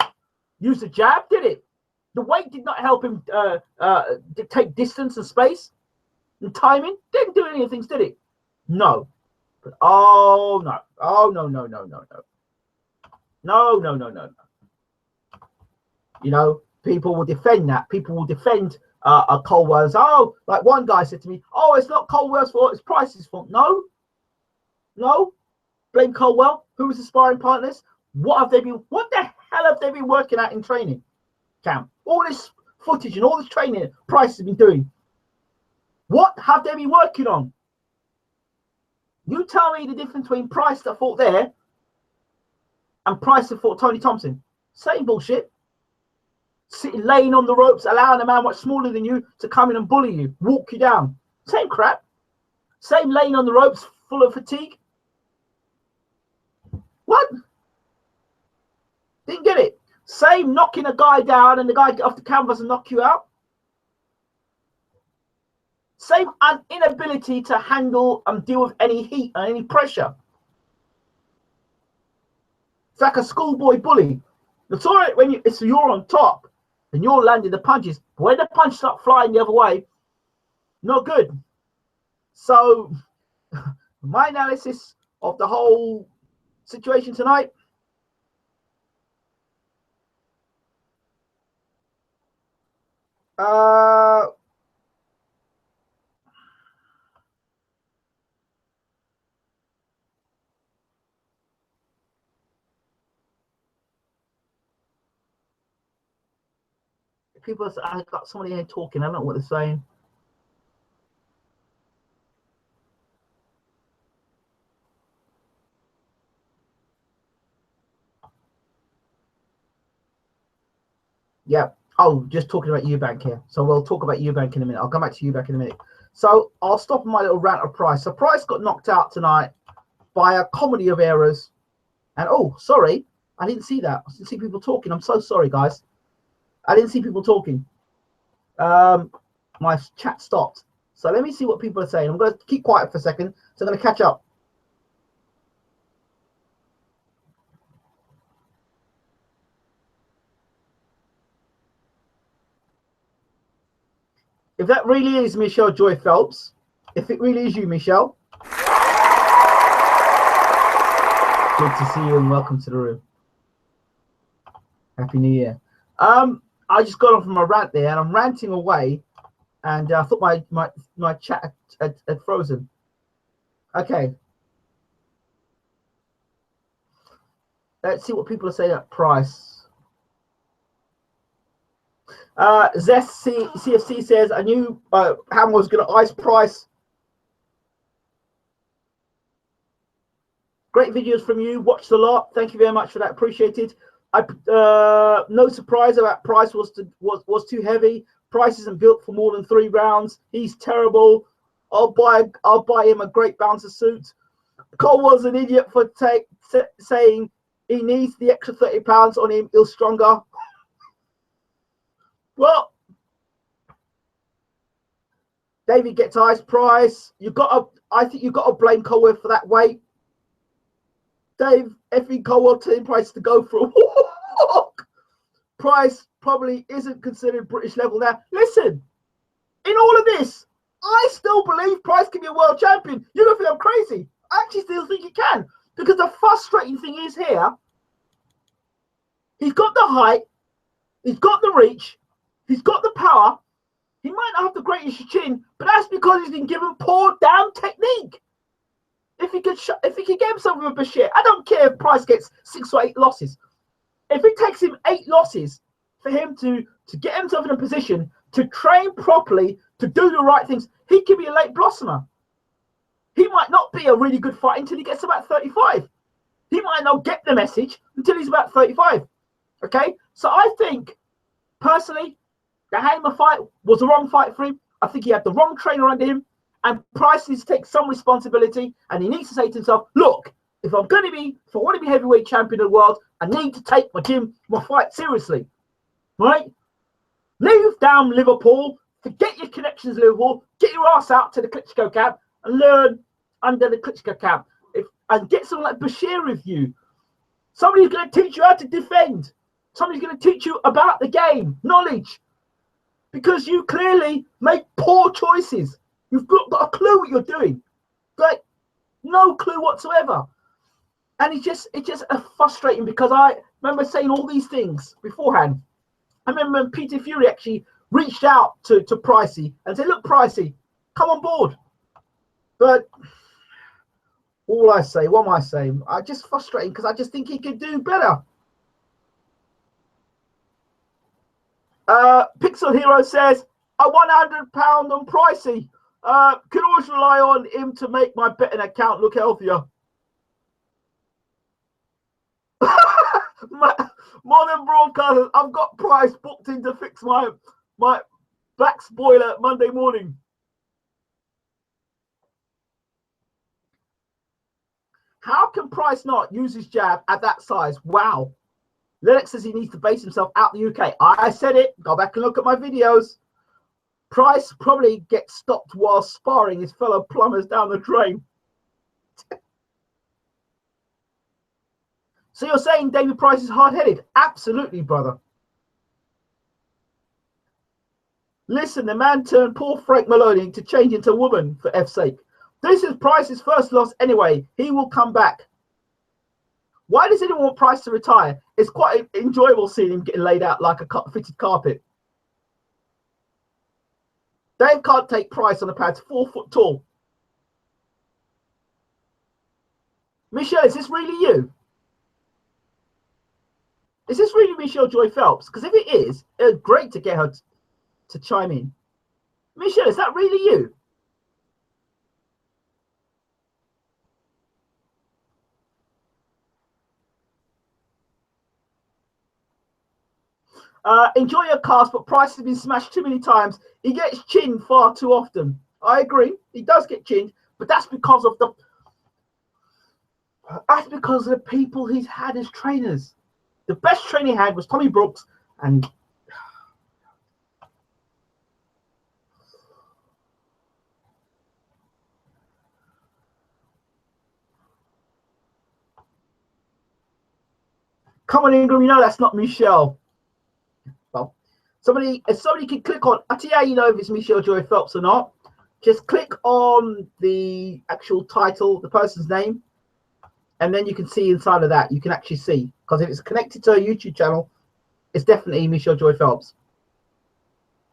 use the jab, did it? The weight did not help him take distance and space and timing. Didn't do any of the things, did it? No. But oh no. No. You know, people will defend that. People will defend Coldwell's. Oh, like one guy said to me, oh, it's not Coldwell's fault, it's Price's fault. No. Blame Coldwell. Who was the sparring partners? What the hell have they been working at in training camp? All this footage and all this training Price has been doing. What have they been working on? You tell me the difference between Price that fought there and Price that fought Tony Thompson. Same bullshit. Sitting, laying on the ropes, allowing a man much smaller than you to come in and bully you, walk you down. Same crap. Same laying on the ropes, full of fatigue. What? Didn't get it. Same knocking a guy down and the guy get off the canvas and knock you out. Same inability to handle and deal with any heat and any pressure. It's like a schoolboy bully. It's all right when you're on top and you're landing the punches. But when the punches start flying the other way, not good. So my analysis of the whole situation tonight. People, I got somebody here talking. I don't know what they're saying. Yeah. Oh, just talking about Eubank here. So we'll talk about Eubank in a minute. I'll come back to Eubank in a minute. So I'll stop my little rant of Price. So Price got knocked out tonight by a comedy of errors. And oh, sorry, I didn't see that. I didn't see people talking. I'm so sorry, guys. I didn't see people talking. My chat stopped. So let me see what people are saying. I'm going to keep quiet for a second. So I'm going to catch up. If that really is Michelle Joy Phelps, if it really is you, Michelle, good to see you and welcome to the room. Happy New Year. I just got off from my rant there and I'm ranting away, and I thought my chat had frozen. Okay. Let's see what people are saying at price. Zest CFC says, I knew Ham was going to ice Price. Great videos from you. Watched a lot. Thank you very much for that. Appreciated. No surprise about Price was too heavy. Price isn't built for more than 3 rounds. He's terrible. I'll buy him a great bouncer suit. Cole was an idiot for saying he needs the extra 30 pounds on him. He's stronger. Well, David gets ice Price. I think you've got to blame Colwell for that weight. Dave effing Colwell telling Price to go for a walk. Price probably isn't considered British level now. Listen, in all of this, I still believe Price can be a world champion. You don't think I'm crazy? I actually still think he can. Because the frustrating thing is here, he's got the height, he's got the reach, he's got the power. He might not have the greatest chin, but that's because he's been given poor damn technique. If he could get himself with a Bashir, I don't care if Price gets 6 or 8 losses. If it takes him 8 losses for him to get himself in a position to train properly, to do the right things, he could be a late blossomer. He might not be a really good fighter until he gets about 35. He might not get the message until he's about 35. Okay? So I think, personally, the Hamer fight was the wrong fight for him. I think he had the wrong trainer under him. And Price needs to take some responsibility. And he needs to say to himself, look, if I want to be heavyweight champion of the world, I need to take my fight seriously. Right? Leave down Liverpool. Forget your connections, Liverpool. Get your ass out to the Klitschko camp and learn under the Klitschko camp. And get someone like Bashir with you. Somebody's going to teach you how to defend. Somebody's going to teach you about the game, knowledge. Because you clearly make poor choices. You've got a clue what you're doing. Like, no clue whatsoever. And it's just frustrating because I remember saying all these things beforehand. I remember when Peter Fury actually reached out to Pricey and said, look, Pricey, come on board. But what am I saying? I just frustrating because I just think he could do better. Pixel Hero says, I won £100 on Pricey. Can always rely on him to make my betting account look healthier. Modern broadcasters, I've got Price booked in to fix my black spoiler Monday morning. How can Price not use his jab at that size? Wow. Lennox says he needs to base himself out the UK. I said it. Go back and look at my videos. Price probably gets stopped while sparring his fellow plumbers down the drain. So you're saying David Price is hard-headed? Absolutely, brother. Listen, the man turned poor Frank Maloney to change into a woman, for F's sake. This is Price's first loss anyway. He will come back. Why does anyone want Price to retire? It's quite enjoyable seeing him getting laid out like a fitted carpet. Dave can't take Price on the pads, 4 foot tall. Michelle, is this really you? Is this really Michelle Joy Phelps? Because if it is, it's great to get her to chime in. Michelle, is that really you? Enjoy your cast, but Price has been smashed too many times. He gets chinned far too often. I agree. He does get chinned, but that's because of the people he's had as trainers. The best trainer he had was Tommy Brooks, and Come on, Ingram. You know that's not Michelle. Well, if somebody can click on, I'll tell you how you know if it's Michelle Joy Phelps or not. Just click on the actual title, the person's name, and then you can see inside of that. You can actually see, because if it's connected to a YouTube channel, it's definitely Michelle Joy Phelps.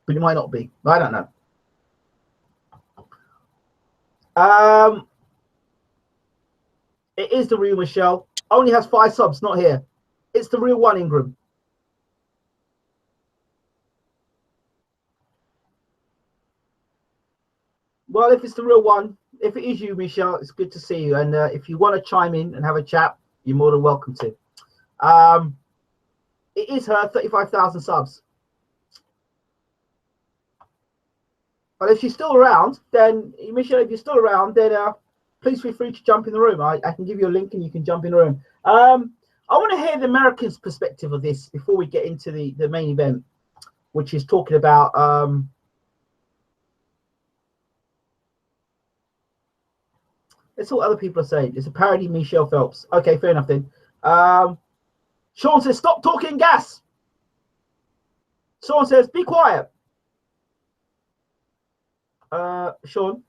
But it might not be. I don't know. It is the real Michelle. Only has 5 subs, not here. It's the real one, Ingram. Well, if it's the real one, if it is you, Michelle, it's good to see you. And if you want to chime in and have a chat, you're more than welcome to. It is her 35,000 subs. But if she's still around, then Michelle, if you're still around, then please feel free to jump in the room. I can give you a link and you can jump in the room. I want to hear the Americans' perspective of this before we get into the main event, which is talking about that's what other people are saying. It's a parody of Michelle Phelps. Okay, fair enough then. Sean says, stop talking gas. Sean says, be quiet. Sean.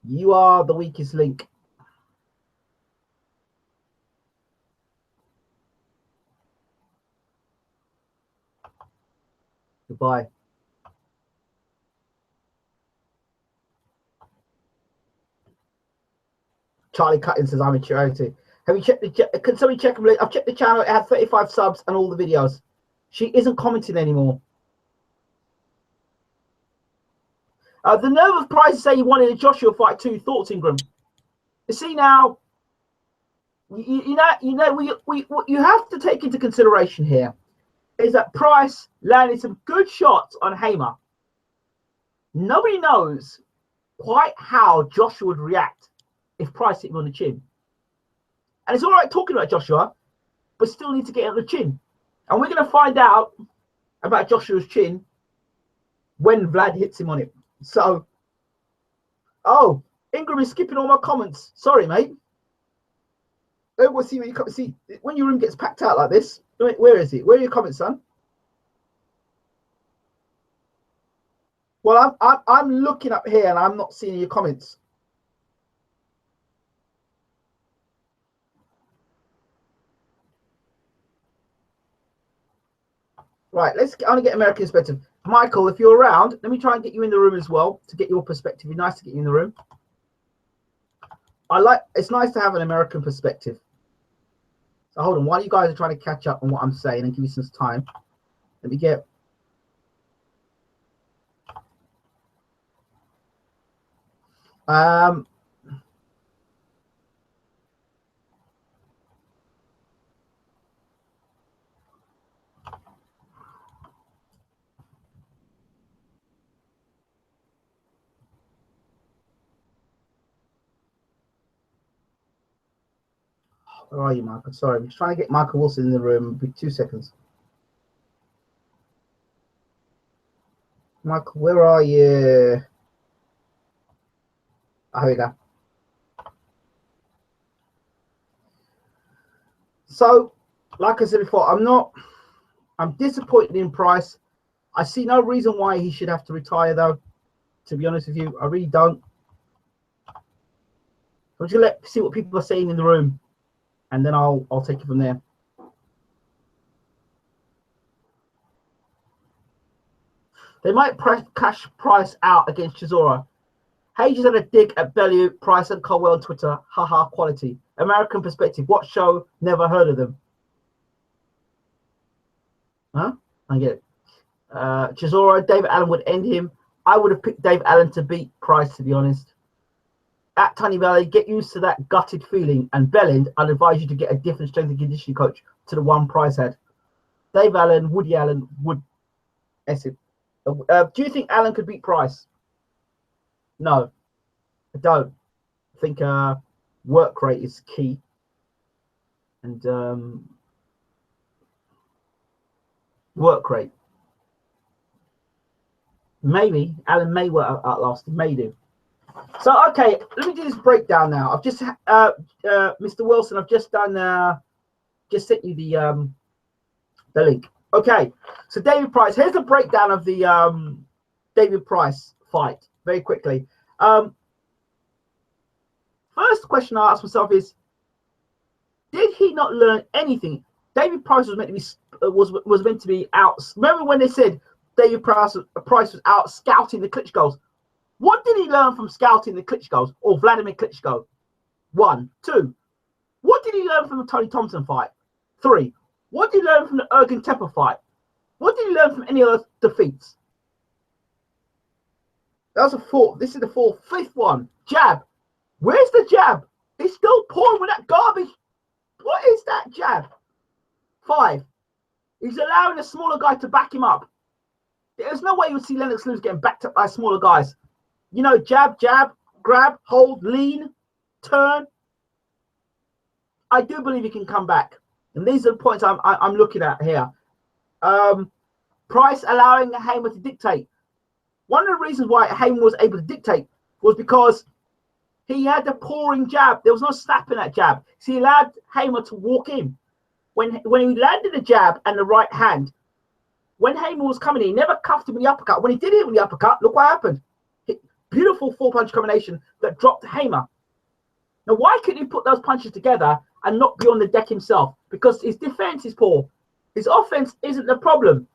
You are the weakest link. Goodbye. Charlie Cutting says, I'm in charity. Have you checked the? Can somebody check them? I've checked the channel. It had 35 subs and all the videos. She isn't commenting anymore. The nerve of Price say he wanted a Joshua fight too. Thoughts, Ingram? You see now. You know. What you have to take into consideration here is that Price landed some good shots on Hamer. Nobody knows quite how Joshua would react if Price hit him on the chin. And it's all right talking about Joshua, but still need to get on the chin. And we're going to find out about Joshua's chin when Vlad hits him on it. So, oh, Ingram is skipping all my comments. Sorry, mate. We'll see when you see when your room gets packed out like this. Where is it? Where are your comments, son? Well, I'm looking up here and I'm not seeing your comments. Right, let's get American perspective. Michael, if you're around, let me try and get you in the room as well to get your perspective. It's nice to get you in the room. It's nice to have an American perspective. So hold on, while you guys are trying to catch up on what I'm saying and give you some time, let me get. Where are you, Michael? Sorry, I'm just trying to get Michael Wilson in the room. It'll be 2 seconds. Michael, where are you? Oh, here we go. So, like I said before, I'm disappointed in Price. I see no reason why he should have to retire, though. To be honest with you, I really don't. I'm just gonna see what people are saying in the room, and then I'll take it from there. They might cash Price out against Chisora. Hayes had a dig at Bellew, Price, and Colwell on Twitter. Haha, quality. American perspective. What show? Never heard of them. Huh? I get it. Chisora, David Allen would end him. I would have picked Dave Allen to beat Price, to be honest. At Tiny Valley, get used to that gutted feeling. And Belland, I'd advise you to get a different strength and conditioning coach to the one Price had. Dave Allen, Woody Allen, do you think Allen could beat Price? No, I don't. I think work rate is key. And work rate. Maybe Allen may outlast him, may do. So, okay, let me do this breakdown now. I've just, Mr. Wilson, I've just done, just sent you the link. Okay, so David Price. Here's the breakdown of the David Price fight very quickly. First question I asked myself is, did he not learn anything? David Price was meant to be was meant to be out. Remember when they said David Price was out scouting the Klitschko's? What did he learn from scouting the Klitschko's or Vladimir Klitschko? 1, 2. What did he learn from the Tony Thompson fight? 3. What did he learn from the Ergen Tepper fight? What did he learn from any other defeats? That was a 4. This is the 4th. 5th one. Jab. Where's the jab? He's still pouring with that garbage. What is that jab? 5. He's allowing a smaller guy to back him up. There's no way you would see Lennox Lewis getting backed up by smaller guys. You know, jab, jab, grab, hold, lean, turn. I do believe he can come back. And these are the points I'm looking at here. Price allowing Hamer to dictate. One of the reasons why Hamer was able to dictate was because he had the pouring jab. There was no snap in that jab. So he allowed Hamer to walk in. When he landed the jab and the right hand, when Hamer was coming in, he never cuffed him with the uppercut. When he did it with the uppercut, look what happened. Beautiful 4-punch combination that dropped Hamer. Now, why couldn't he put those punches together and not be on the deck himself? Because his defense is poor. His offense isn't the problem.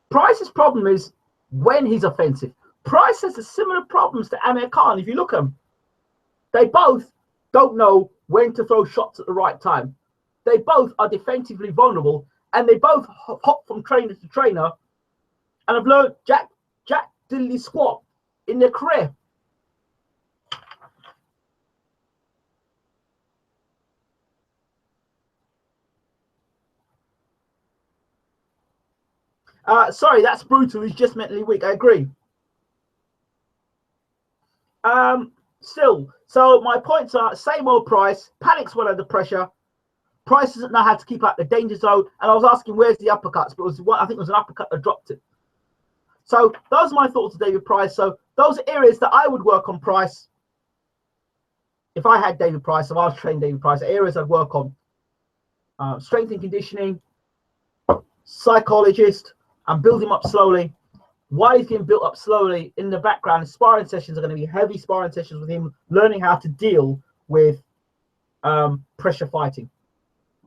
Price's problem is when he's offensive. Price has the similar problems to Amir Khan. If you look at them, they both don't know when to throw shots at the right time. They both are defensively vulnerable, and they both hop from trainer to trainer and have learned Jack Diddley squat in their career. Sorry, that's brutal. He's just mentally weak. I agree. Still, so my points are same old Price. Panics well under pressure. Price doesn't know how to keep out the danger zone. And I was asking, where's the uppercuts? But I think it was an uppercut that dropped it. So those are my thoughts of David Price. So those are areas that I would work on Price. If I had David Price, if I was training David Price, areas I'd work on. Strength and conditioning, psychologist, and build him up slowly. While he's getting built up slowly, in the background, sparring sessions are going to be heavy sparring sessions with him, learning how to deal with pressure fighting.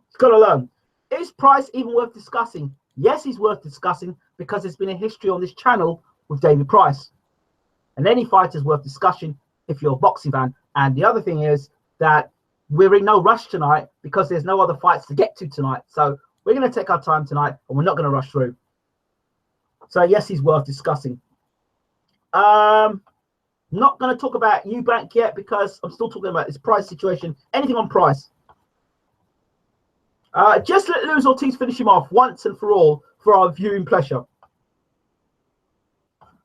He's got to learn. Is Price even worth discussing? Yes, he's worth discussing because there's been a history on this channel with David Price. And any fighter is worth discussion if you're a boxing fan. And the other thing is that we're in no rush tonight because there's no other fights to get to tonight. So we're going to take our time tonight and we're not going to rush through. So yes, he's worth discussing. Not going to talk about Eubank yet because I'm still talking about this Price situation. Anything on Price? Just let Luis Ortiz finish him off once and for all for our viewing pleasure.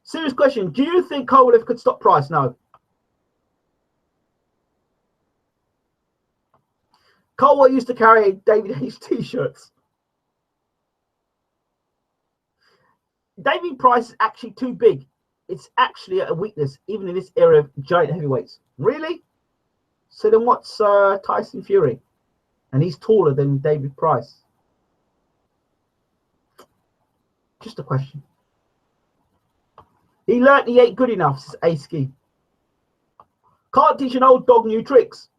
Serious question. Do you think Kovalev could stop Price? No. Kovalev used to carry David H t-shirts. David Price is actually too big. It's actually a weakness, even in this era of giant heavyweights. Really? So then what's Tyson Fury? And he's taller than David Price. Just a question. He learnt he ain't good enough, says A-Ski. Can't teach an old dog new tricks.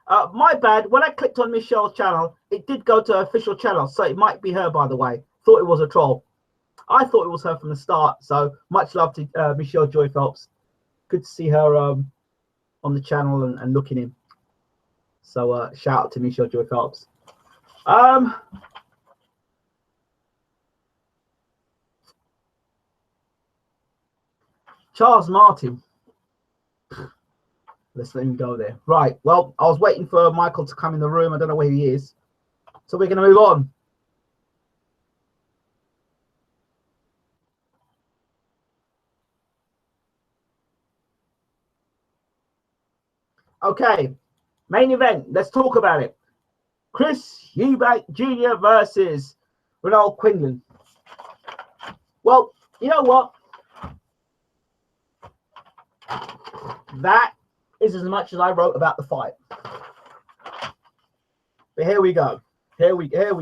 My bad. When I clicked on Michelle's channel, it did go to her official channel. So it might be her, by the way. Thought it was a troll. I thought it was her from the start. So much love to Michelle Joy Phelps. Good to see her on the channel and looking in. So shout out to Michelle Joy Phelps. Charles Martin. Let's let him go there. Right. Well, I was waiting for Michael to come in the room. I don't know where he is. So we're going to move on. Okay. Main event. Let's talk about it. Chris Eubank Jr. versus Ronald Quinlan. Well, you know what? That is as much as I wrote about the fight. But here we go. Here we go.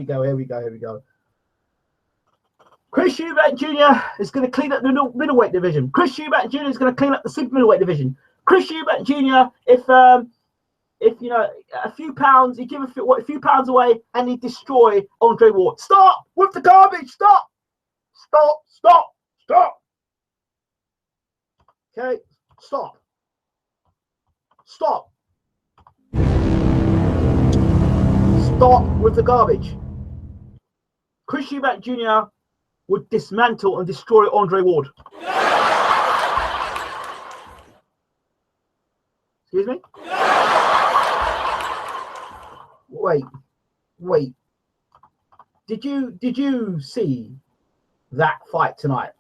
Chris Eubank Jr. is going to clean up the middleweight division. Chris Eubank Jr. is going to clean up the super middleweight division. Chris Eubank Jr. If you know a few pounds, he give a few pounds away and he destroy Andre Ward. Stop with the garbage. Stop. Okay, stop. Stop with the garbage. Chris Eubank Jr. would dismantle and destroy Andre Ward. Excuse me? Wait. Did you see that fight tonight?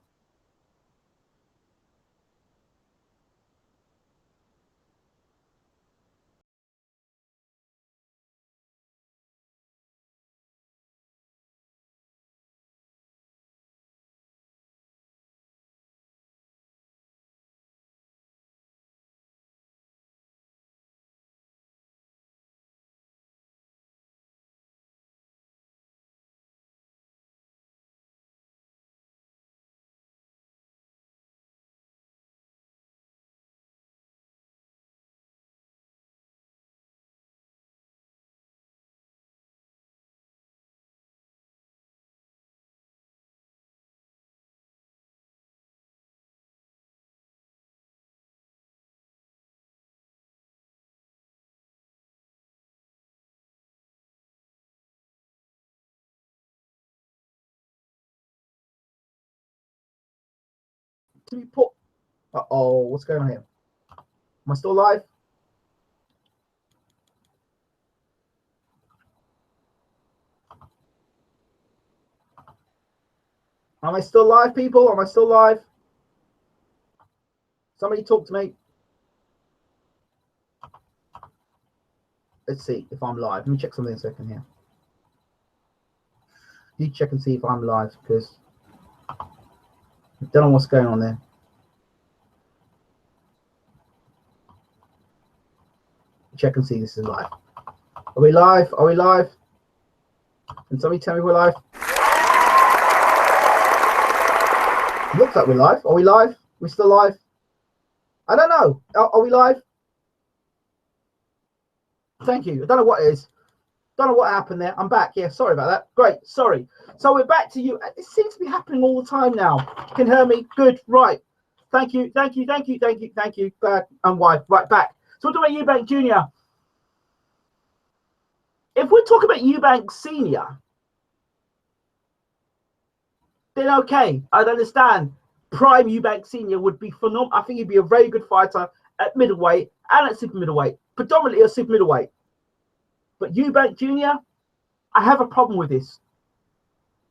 To be put. Uh-oh, what's going on here? Am I still live? Am I still live, people? Am I still live? Somebody talk to me. Let's see if I'm live. Let me check something in a second here. You check and see if I'm live, because I don't know what's going on there. Check and see this is live. Are we live? Are we live? Can somebody tell me we're live? Looks like we're live. Are we live? We still live? I don't know. Are we live? Thank you. I don't know what it is. Don't know what happened there. I'm back. Yeah, sorry about that. Great. Sorry. So we're back to you. It seems to be happening all the time now. You can hear me? Good. Right. Thank you. Back and wife. Right, back. So we're talking about Eubank Jr. If we're talking about Eubank Sr., then okay, I'd understand. Prime Eubank Sr. would be phenomenal. I think he'd be a very good fighter at middleweight and at super middleweight, predominantly at super middleweight. But Eubank Jr., I have a problem with this.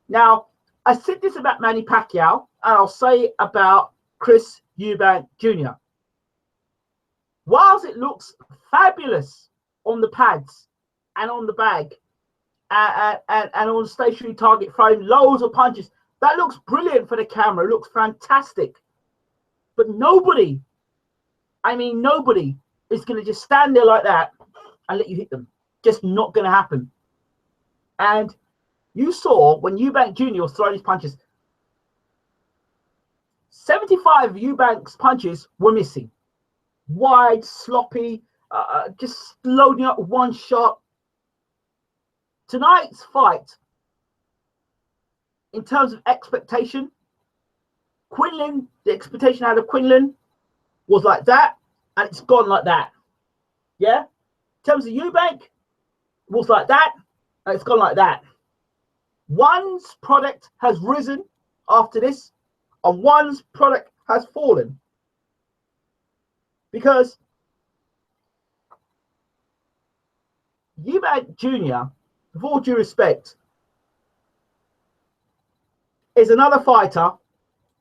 Now, I said this about Manny Pacquiao, and I'll say about Chris Eubank Jr. Whilst it looks fabulous on the pads and on the bag and on the stationary target frame, loads of punches, that looks brilliant for the camera. It looks fantastic. But nobody is going to just stand there like that and let you hit them. Just not going to happen. And you saw when Eubank Jr. was throwing his punches, 75 of Eubank's punches were missing. Wide, sloppy, just loading up one shot. Tonight's fight, in terms of expectation, Quinlan, the expectation out of Quinlan was like that, and it's gone like that. Yeah? In terms of Eubank, it was like that, and it's gone like that. One's product has risen after this, and one's product has fallen. Because Eubank Jr., with all due respect, is another fighter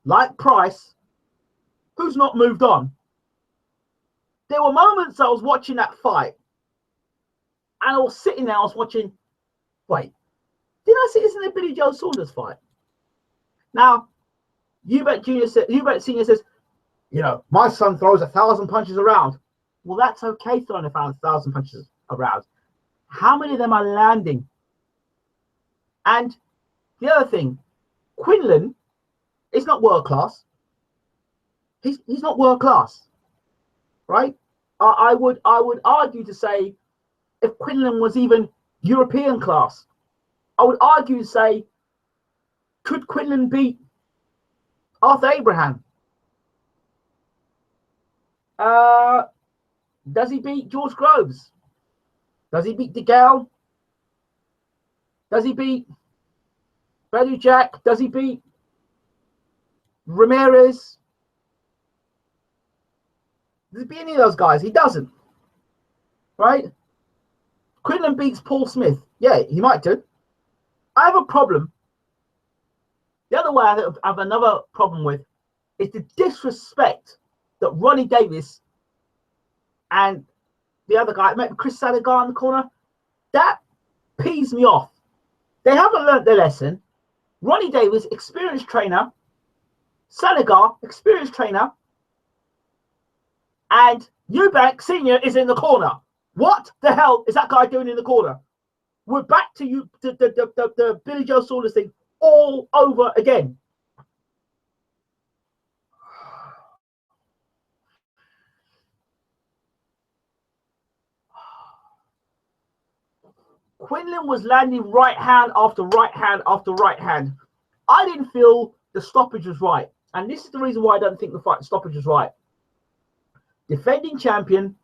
like Price who's not moved on. There were moments I was watching that fight and I was sitting there, I was watching, wait, did I see this in the Billy Joe Saunders fight? Now, Eubank Senior says, you know, my son throws 1,000 punches around. Well, that's okay throwing 1,000 punches around. How many of them are landing? And the other thing, Quinlan is not world class. He's not world class, right? I would argue to say if Quinlan was even European class, I would argue to say, could Quinlan beat Arthur Abraham? Does he beat George Groves? Does he beat DeGale? Does he beat Badou Jack? Does he beat Ramirez? Does he beat any of those guys? He doesn't. Right? Quinlan beats Paul Smith. Yeah, he might do. I have a problem. The other way I have another problem with is the disrespect that Ronnie Davis and the other guy, Chris Sanagar in the corner, that pees me off. They haven't learned their lesson. Ronnie Davis, experienced trainer. Sanagar, experienced trainer. And Eubank Senior is in the corner. What the hell is that guy doing in the corner? We're back to you, the Billy Joe Saunders thing all over again. Quinlan was landing right hand after right hand after right hand. I didn't feel the stoppage was right. And this is the reason why I don't think the stoppage was right. Defending champion.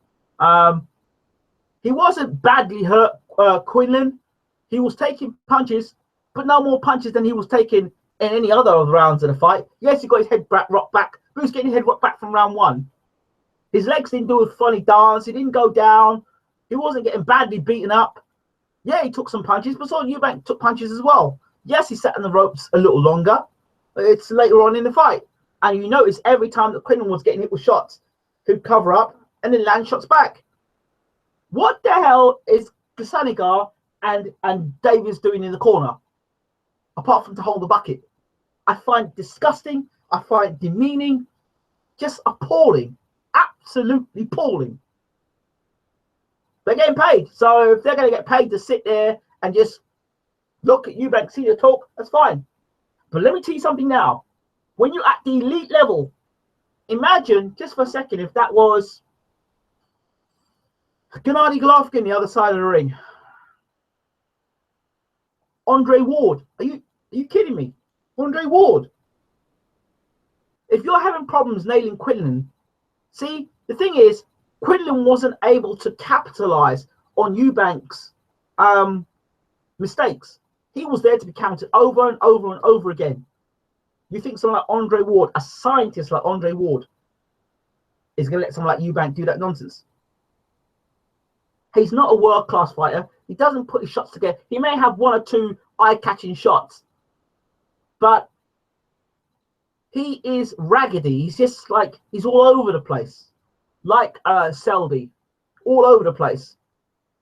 He wasn't badly hurt, Quinlan. He was taking punches, but no more punches than he was taking in any other of the rounds of the fight. Yes, he got his head rocked back. But he was getting his head rocked back from round one. His legs didn't do a funny dance. He didn't go down. He wasn't getting badly beaten up. Yeah, he took some punches, but so Eubank took punches as well. Yes, he sat on the ropes a little longer. But it's later on in the fight. And you notice every time that Quinlan was getting hit with shots, he'd cover up and then land shots back. What the hell is Sanagar and Davis doing in the corner? Apart from to hold the bucket. I find it disgusting. I find it demeaning. Just appalling. Absolutely appalling. They're getting paid. So if they're going to get paid to sit there and just look at Eubank Senior talk, that's fine. But let me tell you something now. When you're at the elite level, imagine just for a second if that was Gennady Golovkin the other side of the ring. Andre Ward. Are you kidding me? Andre Ward. If you're having problems nailing Quinlan, see, the thing is, Quinlan wasn't able to capitalize on Eubank's mistakes. He was there to be counted over and over and over again. You think someone like Andre Ward, a scientist like Andre Ward, is going to let someone like Eubank do that nonsense? He's not a world-class fighter. He doesn't put his shots together. He may have one or two eye-catching shots, but he is raggedy. He's just like, he's all over the place. Like Selby, all over the place.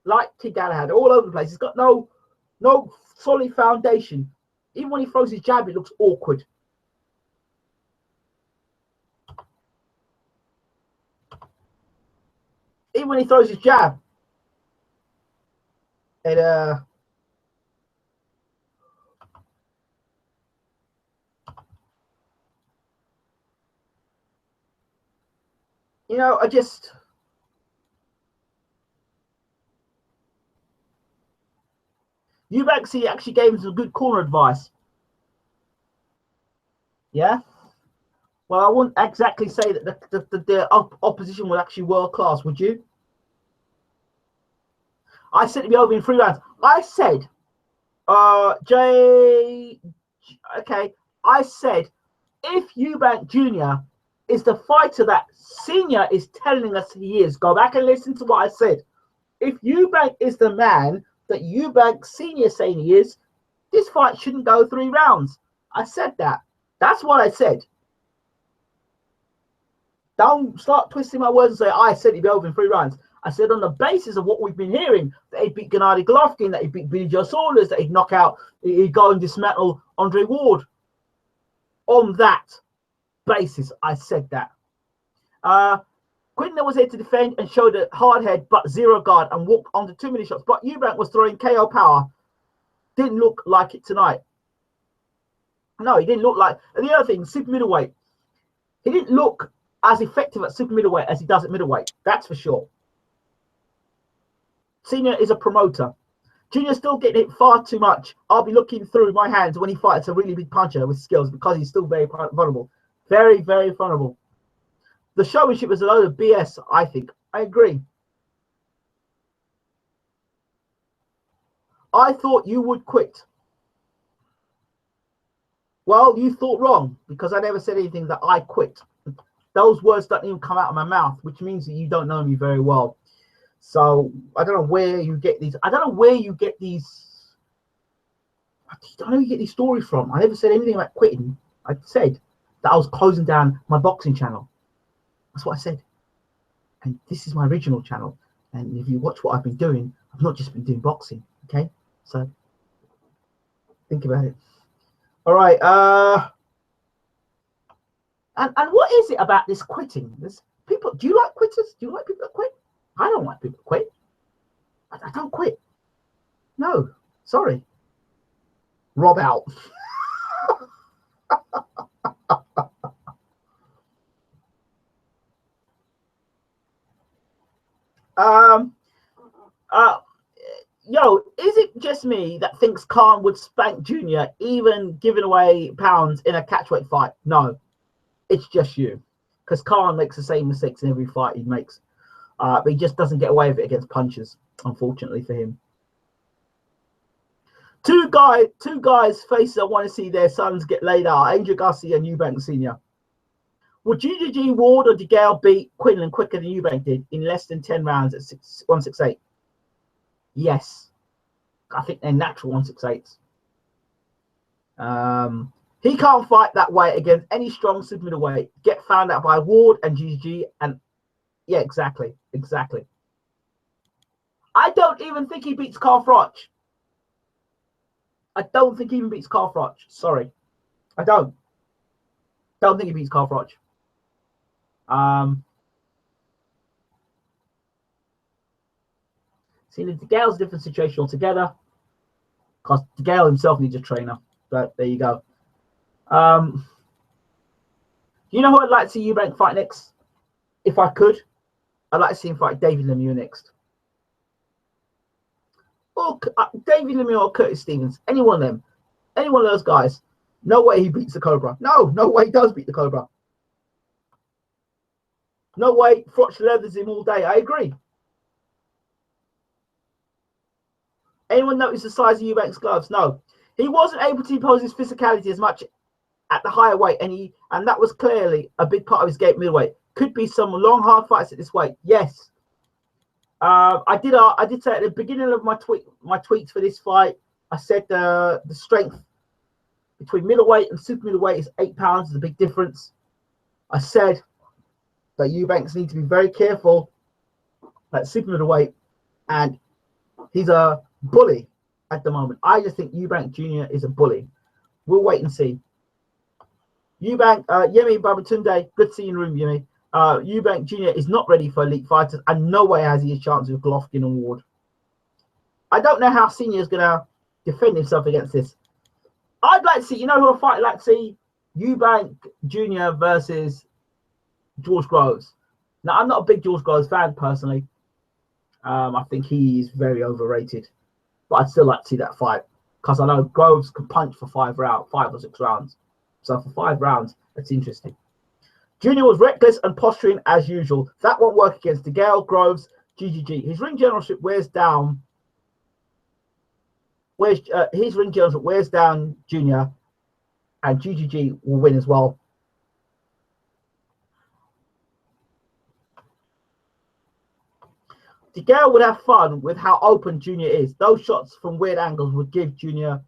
Like Kid Galahad, all over the place. He's got no solid foundation. Even when he throws his jab, it looks awkward. Even when he throws his jab, it you know, Eubank actually gave him some good corner advice. Yeah. Well, I wouldn't exactly say that the opposition was actually world class, would you? I said it'd be over in 3 rounds. I said, I said, if Eubank Jr. is the fighter that Senior is telling us he is, go back and listen to what I said. If Eubank is the man that Eubank Senior saying he is, this fight shouldn't go 3 rounds. I said that. That's what I said. Don't start twisting my words and say, I said he'd be over in 3 rounds. I said on the basis of what we've been hearing, that he'd beat Gennady Golovkin, that he'd beat Billy Joe Saunders, that he'd knock out, he'd go and dismantle Andre Ward. On that, basis I said that. Quinlan was here to defend and showed a hard head but zero guard and walked onto too many shots. But Eubank was throwing KO power. Didn't look like it tonight. No, he didn't look like. And the other thing, super middleweight. He didn't look as effective at super middleweight as he does at middleweight. That's for sure. Senior is a promoter. Junior's still getting hit far too much. I'll be looking through my hands when he fights a really big puncher with skills because he's still very vulnerable. Very, very vulnerable. The showmanship is a load of BS, I think. I agree. I thought you would quit. Well, you thought wrong because I never said anything that I quit. Those words don't even come out of my mouth, which means that you don't know me very well. So I don't know where you get these. I don't know where you get these. I don't know where you get these stories from. I never said anything about quitting. I said that I was closing down my boxing channel. That's what I said. And this is my original channel. And if you watch what I've been doing, I've not just been doing boxing. Okay, so think about it. All right. And what is it about this quitting? There's people. Do you like quitters? Do you like people that quit? I don't like people that quit. I don't quit. No, sorry. Rob out. Yo, is it just me that thinks Khan would spank Junior, even giving away pounds in a catchweight fight? No, it's just you, because Khan makes the same mistakes in every fight he makes, but he just doesn't get away with it against punchers, unfortunately for him. Two guys faces I want to see their sons get laid out: Angel Garcia and Eubank Senior. Would GGG, Ward, or DeGale beat Quinlan quicker than Eubank did in less than 10 rounds at 168? Yes. I think they're natural 168s. He can't fight that way against any strong super middleweight. Get found out by Ward and GGG, and yeah, exactly. I don't even think he beats Carl Froch. I don't think he even beats Carl Froch. Sorry. I don't think he beats Carl Froch. See, DeGale's a different situation altogether, because DeGale himself needs a trainer. But there you go. You know who I'd like to see Eubank fight next? If I could, I'd like to see him fight David Lemieux next. Or David Lemieux or Curtis Stevens. Any one of them. Any one of those guys. No way he beats the Cobra. No way he does beat the Cobra. No way Froch leathers him all day. I agree. Anyone notice the size of Eubank's gloves? No. He wasn't able to impose his physicality as much at the higher weight, and that was clearly a big part of his game middleweight. Could be some long, hard fights at this weight. Yes. I did say at the beginning of my tweets for this fight, I said the strength between middleweight and super middleweight is 8 pounds. Is a big difference. I said that Eubanks need to be very careful at super middleweight, and he's a bully at the moment. I just think Eubank Jr. is a bully. We'll wait and see. Eubank, Yemi Babatunde, good seeing you in the room, Yemi. Eubank Jr. is not ready for elite fighters, and no way has he a chance with Golovkin and Ward. I don't know how Senior is going to defend himself against this. I'd like to see, you know who a fight I'd like to see? Eubank Jr. versus George Groves. Now, I'm not a big George Groves fan personally. I think he is very overrated, but I'd still like to see that fight because I know Groves can punch for 5 or 6 rounds. So for 5 rounds, that's interesting. Junior was reckless and posturing as usual. That won't work against DeGale, Groves, GGG. His ring generalship wears down. His ring generalship wears down Junior, and GGG will win as well. DeGale would have fun with how open Junior is. Those shots from weird angles would give Junior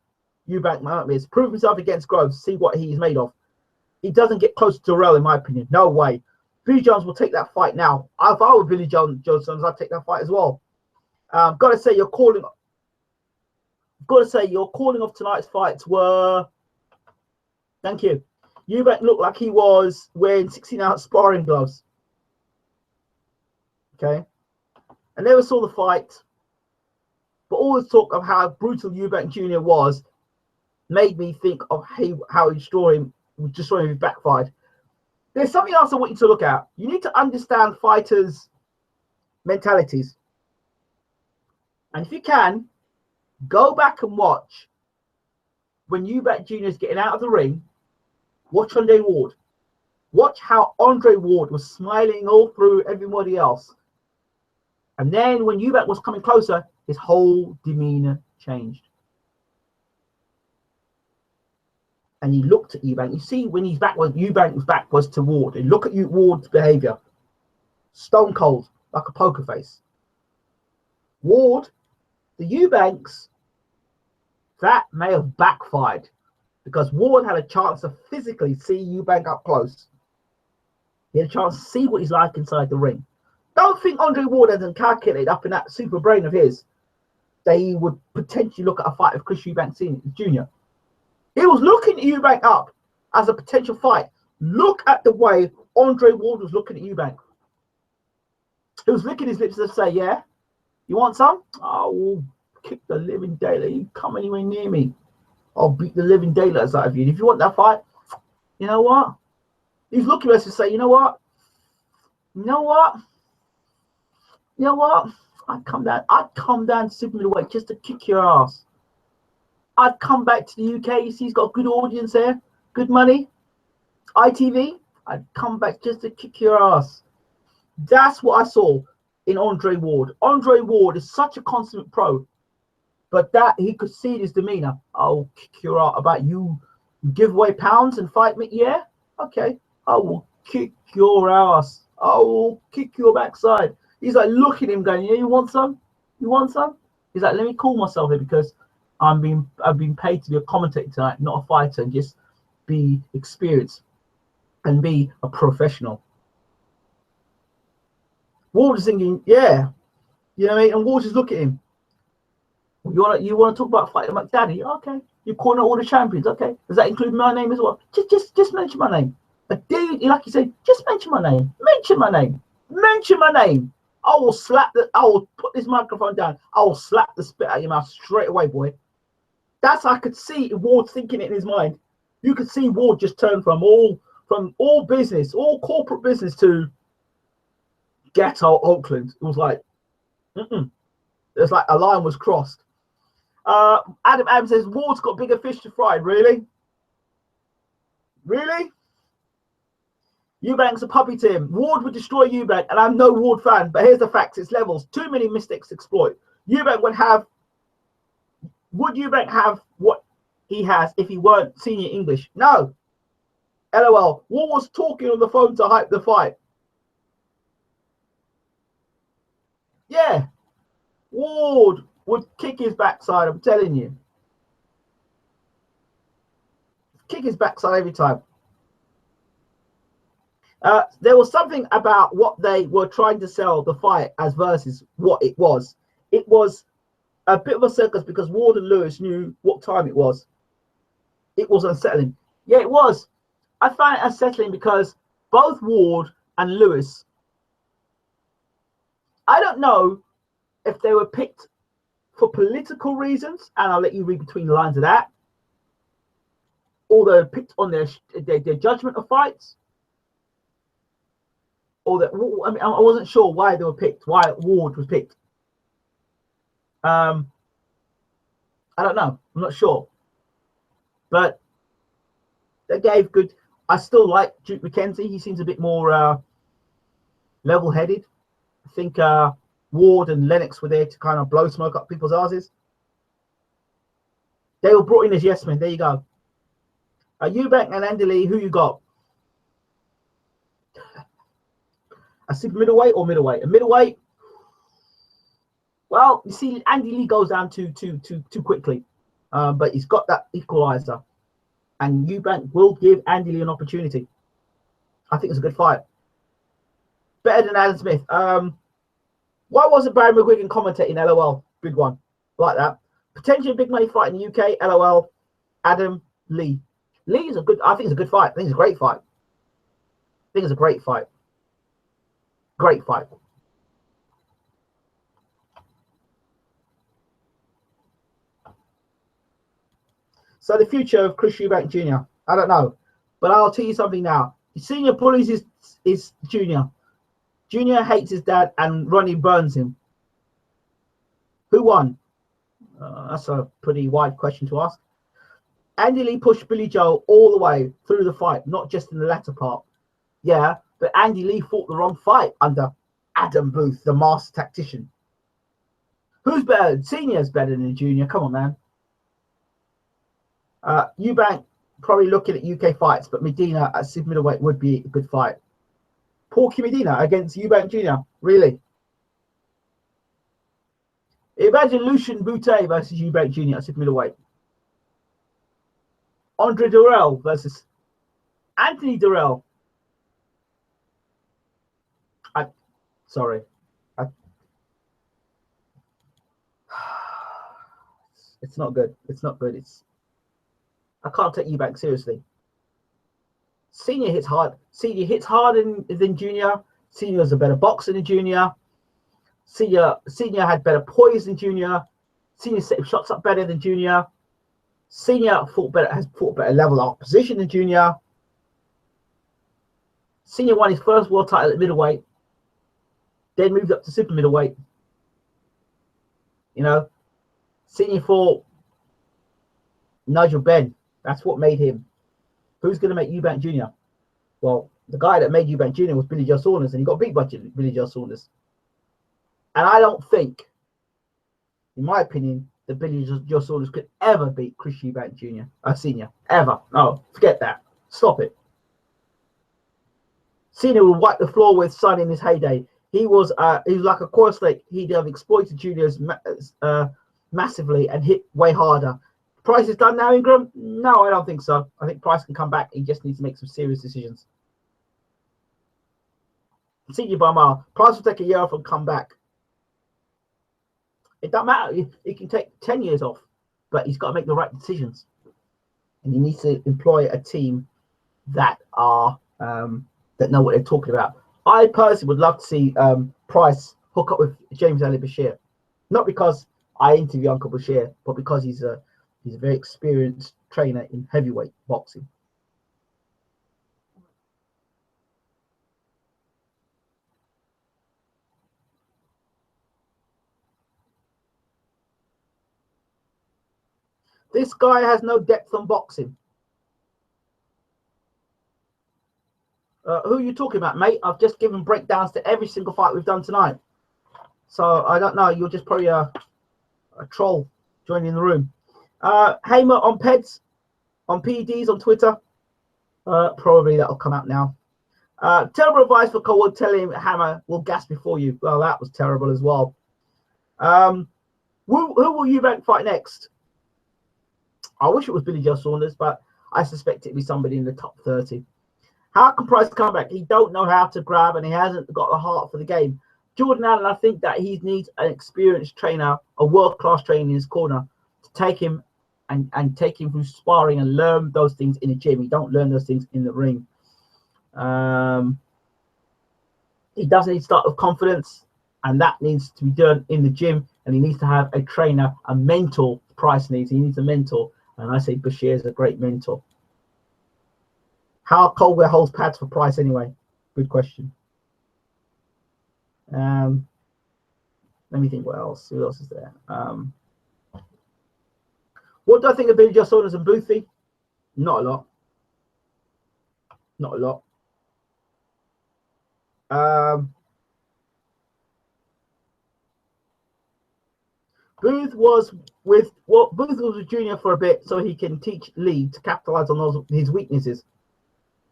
Eubank nightmares. Prove himself against Groves. See what he's made of. He doesn't get close to Terrell, in my opinion. No way. Billy Jones will take that fight now. If I were Billy Jones, I'd take that fight as well. Gotta say, your calling of tonight's fights were. Thank you. Eubank looked like he was wearing 16-ounce sparring gloves. Okay. I never saw the fight, but all the talk of how brutal Eubank Jr. was made me think of how he destroyed him backfired. There's something else I want you to look at. You need to understand fighters' mentalities. And if you can, go back and watch when Eubank Jr. is getting out of the ring. Watch Andre Ward. Watch how Andre Ward was smiling all through everybody else. And then when Eubank was coming closer, his whole demeanor changed. And he looked at Eubank. You see, when Eubank's back was to Ward. And look at Ward's behavior. Stone cold, like a poker face. Ward, the Eubanks, that may have backfired because Ward had a chance to physically see Eubank up close. He had a chance to see what he's like inside the ring. Don't think Andre Ward hasn't calculated up in that super brain of his that he would potentially look at a fight with Chris Eubank Jr. He was looking at Eubank up as a potential fight. Look at the way Andre Ward was looking at Eubank. He was licking his lips to say, yeah, you want some? I will kick the living daylight. You come anywhere near me, I'll beat the living daylights out of you. And if you want that fight, you know what? He's looking at us to say, you know what? I'd come down to super middleweight just to kick your ass. I'd come back to the UK. You see, he's got a good audience there, good money, ITV. I'd come back just to kick your ass. That's what I saw in Andre Ward. Andre Ward is such a consummate pro, but that he could see his demeanor. I'll kick your ass. About you give away pounds and fight me? Yeah, okay. I will kick your ass. I will kick your backside. He's like, look at him going, yeah, you want some? You want some? He's like, let me cool myself here because I've been paid to be a commentator tonight, not a fighter, and just be experienced and be a professional. Ward is thinking, yeah, you know what I mean? And Ward just look at him. You want to talk about fighting McDaddy? Okay. You're calling out all the champions? Okay. Does that include my name as well? Just mention my name. But dude, like you said, just mention my name. Mention my name. Mention my name. I will put this microphone down. I will slap the spit out of your mouth straight away, boy. That's, I could see Ward thinking it in his mind. You could see Ward just turn from all business, all corporate business to ghetto Oakland. It was like, it's like a line was crossed. Adam says Ward's got bigger fish to fry. Really? Really? Eubank's a puppy to him. Ward would destroy Eubank, and I'm no Ward fan, but here's the facts. It's levels. Too many mistakes to exploit. Would Eubank have what he has if he weren't senior English? No. LOL. Ward was talking on the phone to hype the fight. Yeah. Ward would kick his backside, I'm telling you. Kick his backside every time. There was something about what they were trying to sell the fight as versus what it was. It was a bit of a circus because Ward and Lewis knew what time it was. It was unsettling. Yeah, it was. I find it unsettling because both Ward and Lewis, I don't know if they were picked for political reasons, and I'll let you read between the lines of that, or they were picked on their judgment of fights, or that, I mean, I wasn't sure why they were picked, why Ward was picked. I don't know. I'm not sure. But they gave good. I still like Duke McKenzie. He seems a bit more level-headed. I think Ward and Lennox were there to kind of blow smoke up people's asses. They were brought in as yes men. There you go. Eubank and Andy Lee, who you got? A super middleweight or middleweight? A middleweight. Well, you see, Andy Lee goes down too quickly, but he's got that equalizer, and Eubank will give Andy Lee an opportunity. I think it's a good fight. Better than Adam Smith. Why wasn't Barry McGuigan commentating? LOL. Big one. Like that. Potentially a big money fight in the UK. LOL. Adam Lee. Lee is a good. I think it's a good fight. I think it's a great fight. I think it's a great fight. Great fight. So the future of Chris Eubank Jr. I don't know, but I'll tell you something now. The senior bullies is Junior. Junior hates his dad, and Ronnie burns him. Who won? That's a pretty wide question to ask. Andy Lee pushed Billy Joe all the way through the fight, not just in the latter part. Yeah, but Andy Lee fought the wrong fight under Adam Booth, the master tactician. Who's better? Senior's better than Junior. Come on, man. Eubank probably looking at UK fights, but Medina at super middleweight would be a good fight. Porky Medina against Eubank Jr. Really? Imagine Lucian Boutte versus Eubank Jr. at super middleweight. Andre Durrell versus Anthony Durrell. It's not good. It's not good. I can't take Eubank seriously. Senior hits hard. Senior hits harder than Junior. Senior's a better boxer than Junior. Senior had better poise than Junior. Senior set shots up better than Junior. Senior has fought better level opposition than Junior. Senior won his first world title at middleweight, then moved up to super middleweight. You know, Senior fought Nigel Benn. That's what made him. Who's going to make Eubank Jr.? Well, the guy that made Eubank Jr. was Billy Joe Saunders, and he got beat by Billy Joe Saunders. And I don't think, in my opinion, that Billy Joe Saunders could ever beat Chris Eubank Jr. Senior. Ever. No, forget that. Stop it. Senior would wipe the floor with Son in his heyday. He was like a coil snake. He'd have exploited juniors massively and hit way harder. Price is done now, Ingram? No, I don't think so. I think Price can come back. He just needs to make some serious decisions. Senior by mile. Price will take a year off and come back. It doesn't matter. He can take 10 years off, but he's got to make the right decisions. And he needs to employ a team that are that know what they're talking about. I personally would love to see Price hook up with James Ali Bashir. Not because I interview Uncle Bashir, but because he's a very experienced trainer in heavyweight boxing. This guy has no depth on boxing. Who are you talking about, mate? I've just given breakdowns to every single fight we've done tonight. So I don't know. You're just probably a troll joining the room. Hamer on PEDs, on PEDs on Twitter. Probably that'll come out now. Terrible advice for Cole. Tell him Hammer will gas before you. Well, that was terrible as well. Who will Eubank fight next? I wish it was Billy Joe Saunders, but I suspect it'd be somebody in the top 30. How can Price come back? He don't know how to grab, and he hasn't got the heart for the game. Jordan Allen, I think that he needs an experienced trainer, a world-class trainer in his corner to take him and take him through sparring and learn those things in the gym. You don't learn those things in the ring. He does need to start with confidence, and that needs to be done in the gym, and he needs to have a trainer, a mentor. Price needs. He needs a mentor, and I say Bashir is a great mentor. How Colwell holds pads for Price anyway? Good question. Let me think what else. Who else is there? What do I think of Billy Joe Saunders and Boothie? Not a lot. Not a lot. Booth was with Junior for a bit, so he can teach Lee to capitalize on his weaknesses.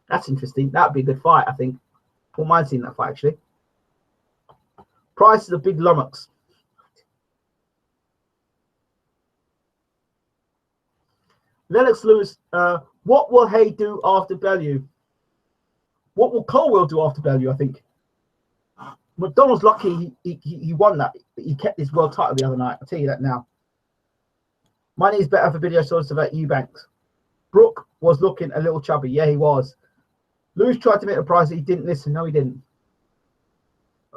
That's interesting. That'd be a good fight, I think. Wouldn't mind seeing that fight, actually. Price is a big lummox. Lennox Lewis, what will Hay do after Bellew? What will Colwell do after Bellew, I think? McDonald's lucky he won that. He kept his world title the other night. I'll tell you that now. Money is better for video sources about Eubanks. Brook was looking a little chubby. Yeah, he was. Lewis tried to make a price. He didn't listen. No, he didn't.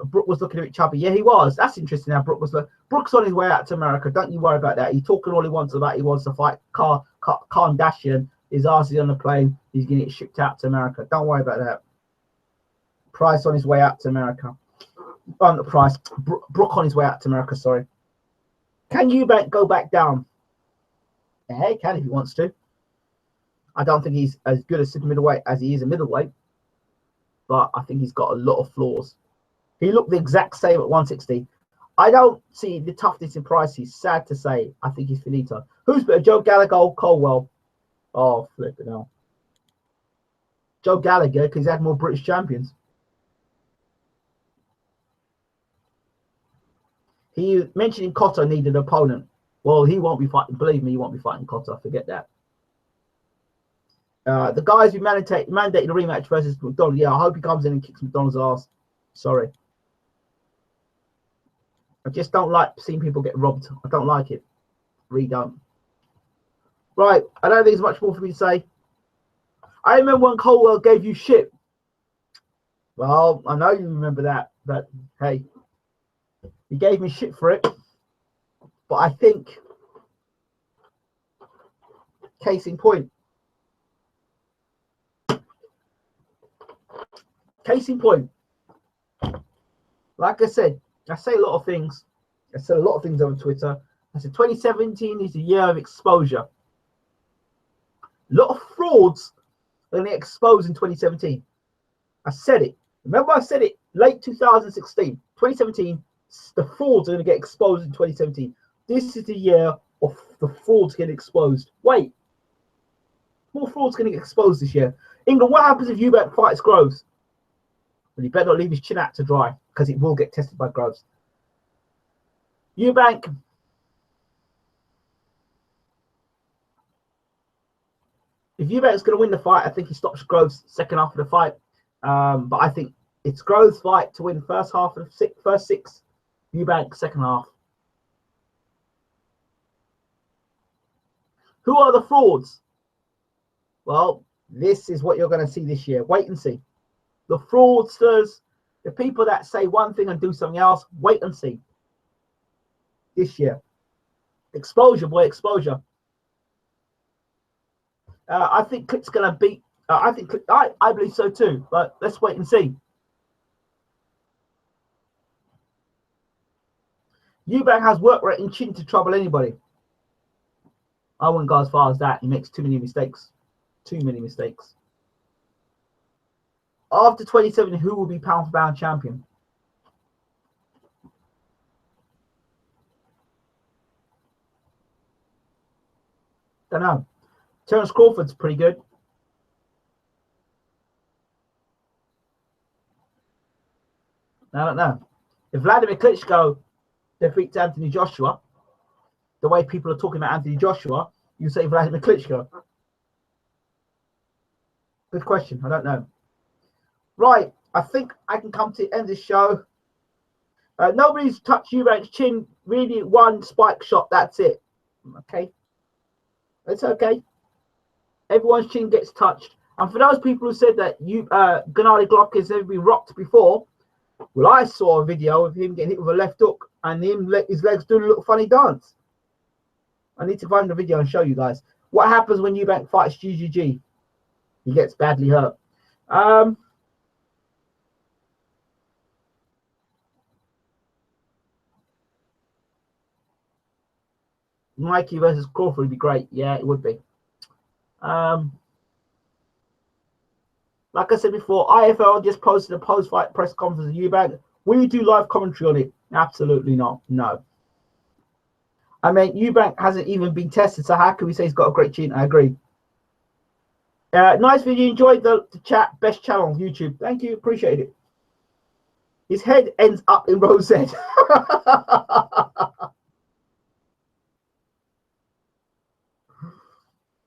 Brook was looking a bit chubby. Yeah, he was. That's interesting. How Brook was. Brook's on his way out to America. Don't you worry about that. He's talking all he wants about. He wants to fight Kardashian. His ass is on the plane. He's going to get shipped out to America. Don't worry about that. Price on his way out to America. Not Price. Brook on his way out to America. Sorry. Can Eubank go back down? Yeah, he can if he wants to. I don't think he's as good a super middleweight as he is a middleweight, but I think he's got a lot of flaws. He looked the exact same at 160. I don't see the toughness in Price. He's sad to say. I think he's finito. Who's better, Joe Gallagher or Colwell? Oh, flipping hell. Joe Gallagher, because he's had more British champions. He mentioning Cotto needed an opponent. Well, he won't be fighting. Believe me, he won't be fighting Cotto. Forget that. The guys who mandated a rematch versus McDonald. Yeah, I hope he comes in and kicks McDonald's ass. Sorry. I just don't like seeing people get robbed. I don't like it. Really don't. Right. I don't think there's much more for me to say. I remember when Colwell gave you shit. Well, I know you remember that. But, hey, he gave me shit for it. But I think, case in point. Like I said, I say a lot of things. I said a lot of things on Twitter. I said 2017 is a year of exposure. A lot of frauds are going to expose in 2017. I said it. Remember I said it late 2016. 2017, the frauds are going to get exposed in 2017. This is the year of the frauds getting exposed. Wait. More frauds going to get exposed this year. England, what happens if Eubank fights Groves? Well, he better not leave his chin out to dry, because it will get tested by Groves. Eubank. If Eubank's going to win the fight, I think he stops Groves second half of the fight. But I think it's Groves' fight to win first half of the first six. Eubank second half. Who are the frauds? Well, this is what you're going to see this year. Wait and see. The fraudsters, the people that say one thing and do something else, wait and see. This year. Exposure, boy, exposure. I think Klick's going to beat. I believe so too, but let's wait and see. Eubank has work rate in chin to trouble anybody. I wouldn't go as far as that. He makes too many mistakes. Too many mistakes. After 27, who will be pound for pound champion? Don't know. Terence Crawford's pretty good. I don't know. If Vladimir Klitschko defeats Anthony Joshua, the way people are talking about Anthony Joshua, you say Vladimir Klitschko. Good question. I don't know. Right. I think I can come to the end of the show. Nobody's touched Eubank's chin. Really, one spike shot. That's it. Okay. It's okay. Everyone's chin gets touched. And for those people who said that Gennady Glock has never been rocked before, well, I saw a video of him getting hit with a left hook and his legs doing a little funny dance. I need to find the video and show you guys. What happens when Eubank fights GGG? He gets badly hurt. Mikey versus Crawford would be great. Yeah, it would be. Like I said before, IFL just posted a post-fight press conference of Eubank. Will you do live commentary on it? Absolutely not. No. I mean, Eubank hasn't even been tested, so how can we say he's got a great chin? I agree. Nice video. Enjoyed the chat. Best channel on YouTube. Thank you. Appreciate it. His head ends up in Rose head.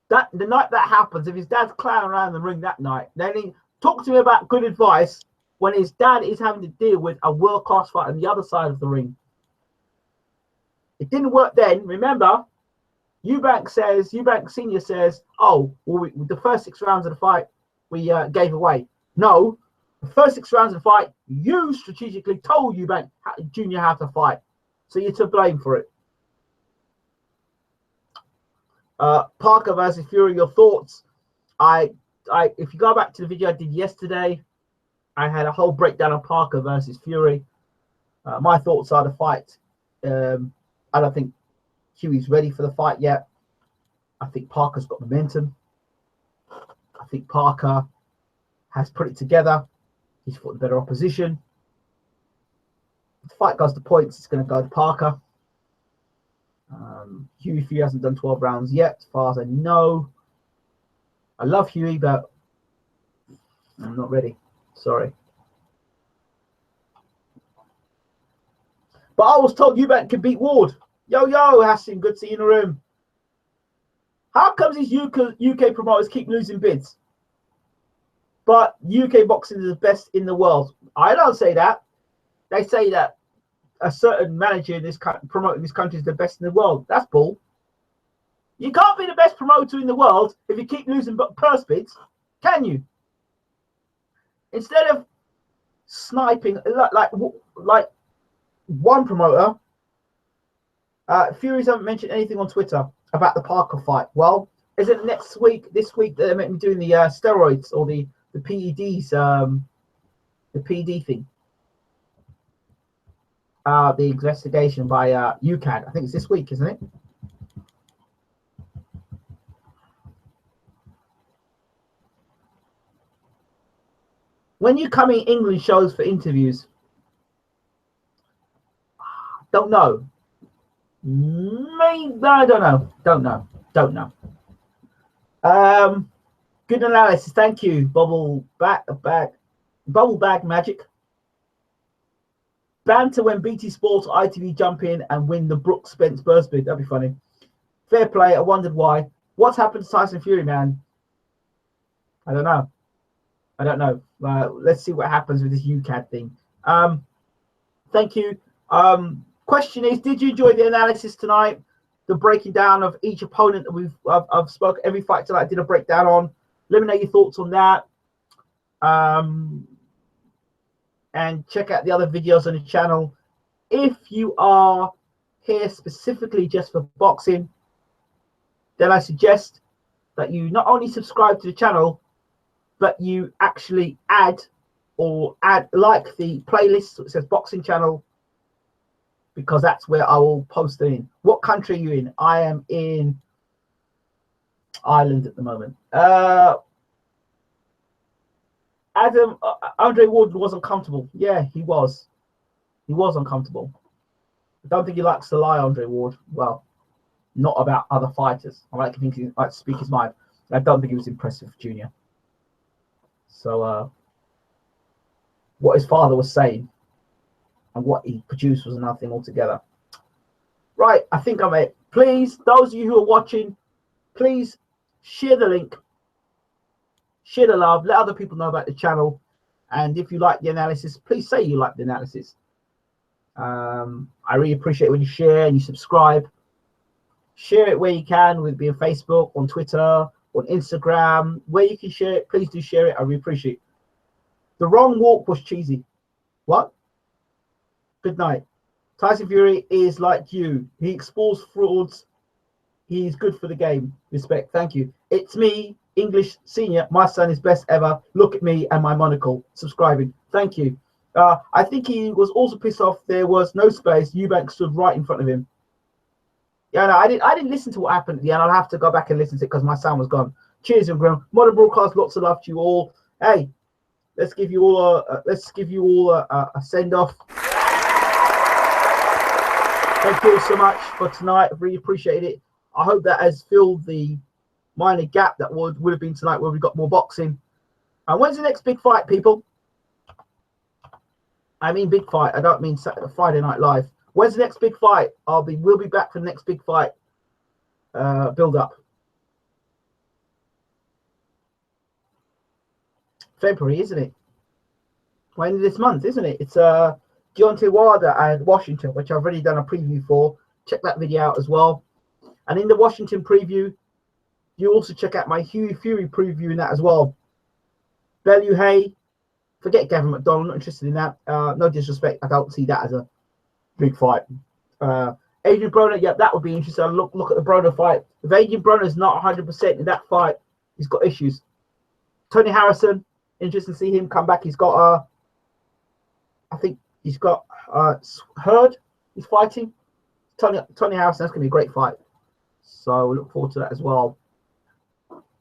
The night that happens, if his dad's clowning around the ring that night, then he talk to me about good advice when his dad is having to deal with a world-class fighter on the other side of the ring. It didn't work then. Remember, Eubank Senior says, oh, well, the first 6 rounds of the fight we gave away. No, the first 6 rounds of the fight, you strategically told Eubank Jr. how to fight. So you're to blame for it. Parker versus Fury, your thoughts? If you go back to the video I did yesterday, I had a whole breakdown of Parker versus Fury. My thoughts are the fight. I don't think Huey's ready for the fight yet. I think Parker's got momentum. I think Parker has put it together. He's fought better opposition. If the fight goes to points, it's going to go to Parker. Huey Fury hasn't done 12 rounds yet, as far as I know. I love Huey, but I'm not ready. Sorry. But I was told Eubank can beat Ward. Yo, Hassan, good to see you in the room. How comes these UK promoters keep losing bids? But UK boxing is the best in the world. I don't say that. They say that a certain manager in this promoting this country is the best in the world. That's bull. You can't be the best promoter in the world if you keep losing purse bids, can you? Instead of sniping, like one promoter, Furies haven't mentioned anything on Twitter about the Parker fight. Well, is it this week they're meant to be doing the steroids or the PEDs, the PD thing? The investigation by UCAD. I think it's this week, isn't it? When you come in England shows for interviews, don't know. Maybe, I don't know. Don't know. Good analysis. Thank you. Bubble bag magic. Banter when BT Sports or ITV jump in and win the Brooks Spence burst bid. That'd be funny. Fair play. I wondered why. What's happened to Tyson Fury, man? I don't know. Let's see what happens with this UCAD thing. Thank you. Question is, did you enjoy the analysis tonight? The breaking down of each opponent that I've spoken every fight tonight. I did a breakdown on. Let me know your thoughts on that. And check out the other videos on the channel. If you are here specifically just for boxing, then I suggest that you not only subscribe to the channel, but you actually add like the playlist that says boxing channel, because that's where I will post it in. What country are you in? I am in Ireland at the moment. Adam, Andre Ward was uncomfortable. Yeah, he was. He was uncomfortable. I don't think he likes to lie, Andre Ward. Well, not about other fighters. I like to speak his mind. I don't think he was impressive, Junior. So, what his father was saying and what he produced was another thing altogether. Right, I think I'm it. Please, those of you who are watching, please share the link. Share the love, let other people know about the channel, and if you like the analysis, please say you like the analysis. I really appreciate it when you share and you subscribe. Share it where you can, with being Facebook, on Twitter, on Instagram, where you can share it. Please do share it. I really appreciate it. The wrong walk was cheesy. What? Good night. Tyson Fury is like you. He exposed frauds. He's good for the game. Respect. Thank you. It's me, English Senior. My son is best ever. Look at me and my monocle. Subscribing. Thank you. I think he was also pissed off there was no space. Eubank stood right in front of him. Yeah, no, I didn't listen to what happened at the end. I'll have to go back and listen to it because my sound was gone. Cheers, everyone. Modern Broadcast, lots of love to you all. Hey, let's give you all a send off. Thank you all so much for tonight. I really appreciate it. I hope that has filled the minor gap that would have been tonight where we got more boxing. And when's the next big fight, people? I mean big fight. I don't mean Friday Night Live. When's the next big fight? We'll be back for the next big fight build up. February, isn't it? When this month, isn't it? It's Deontay Wilder and Washington, which I've already done a preview for. Check that video out as well. And in the Washington preview, you also check out my Hughie Fury preview in that as well. Bellew Hay, forget Gavin McDonald, not interested in that. No disrespect, I don't see that as a big fight. Adrian Broner, yeah, that would be interesting. Look at the Broner fight. If Adrian Broner's not 100% in that fight, he's got issues. Tony Harrison, interesting to see him come back. He's got I think he's got Hurd. He's fighting. Tony Harrison, that's gonna be a great fight. So we look forward to that as well.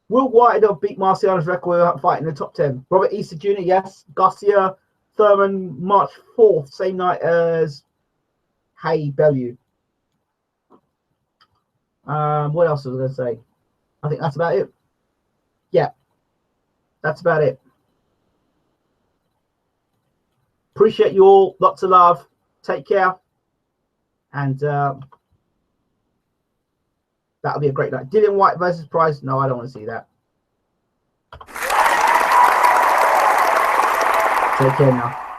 Will Whitehead beat Marciano's record fighting in the top 10? Robert Easter Jr., yes. Garcia Thurman, March 4th, same night as Hay Bellew. What else was I going to say? I think that's about it. Yeah, that's about it. Appreciate you all. Lots of love. Take care. And that'll be a great night. Dillian White versus Price. No, I don't want to see that. Take care now.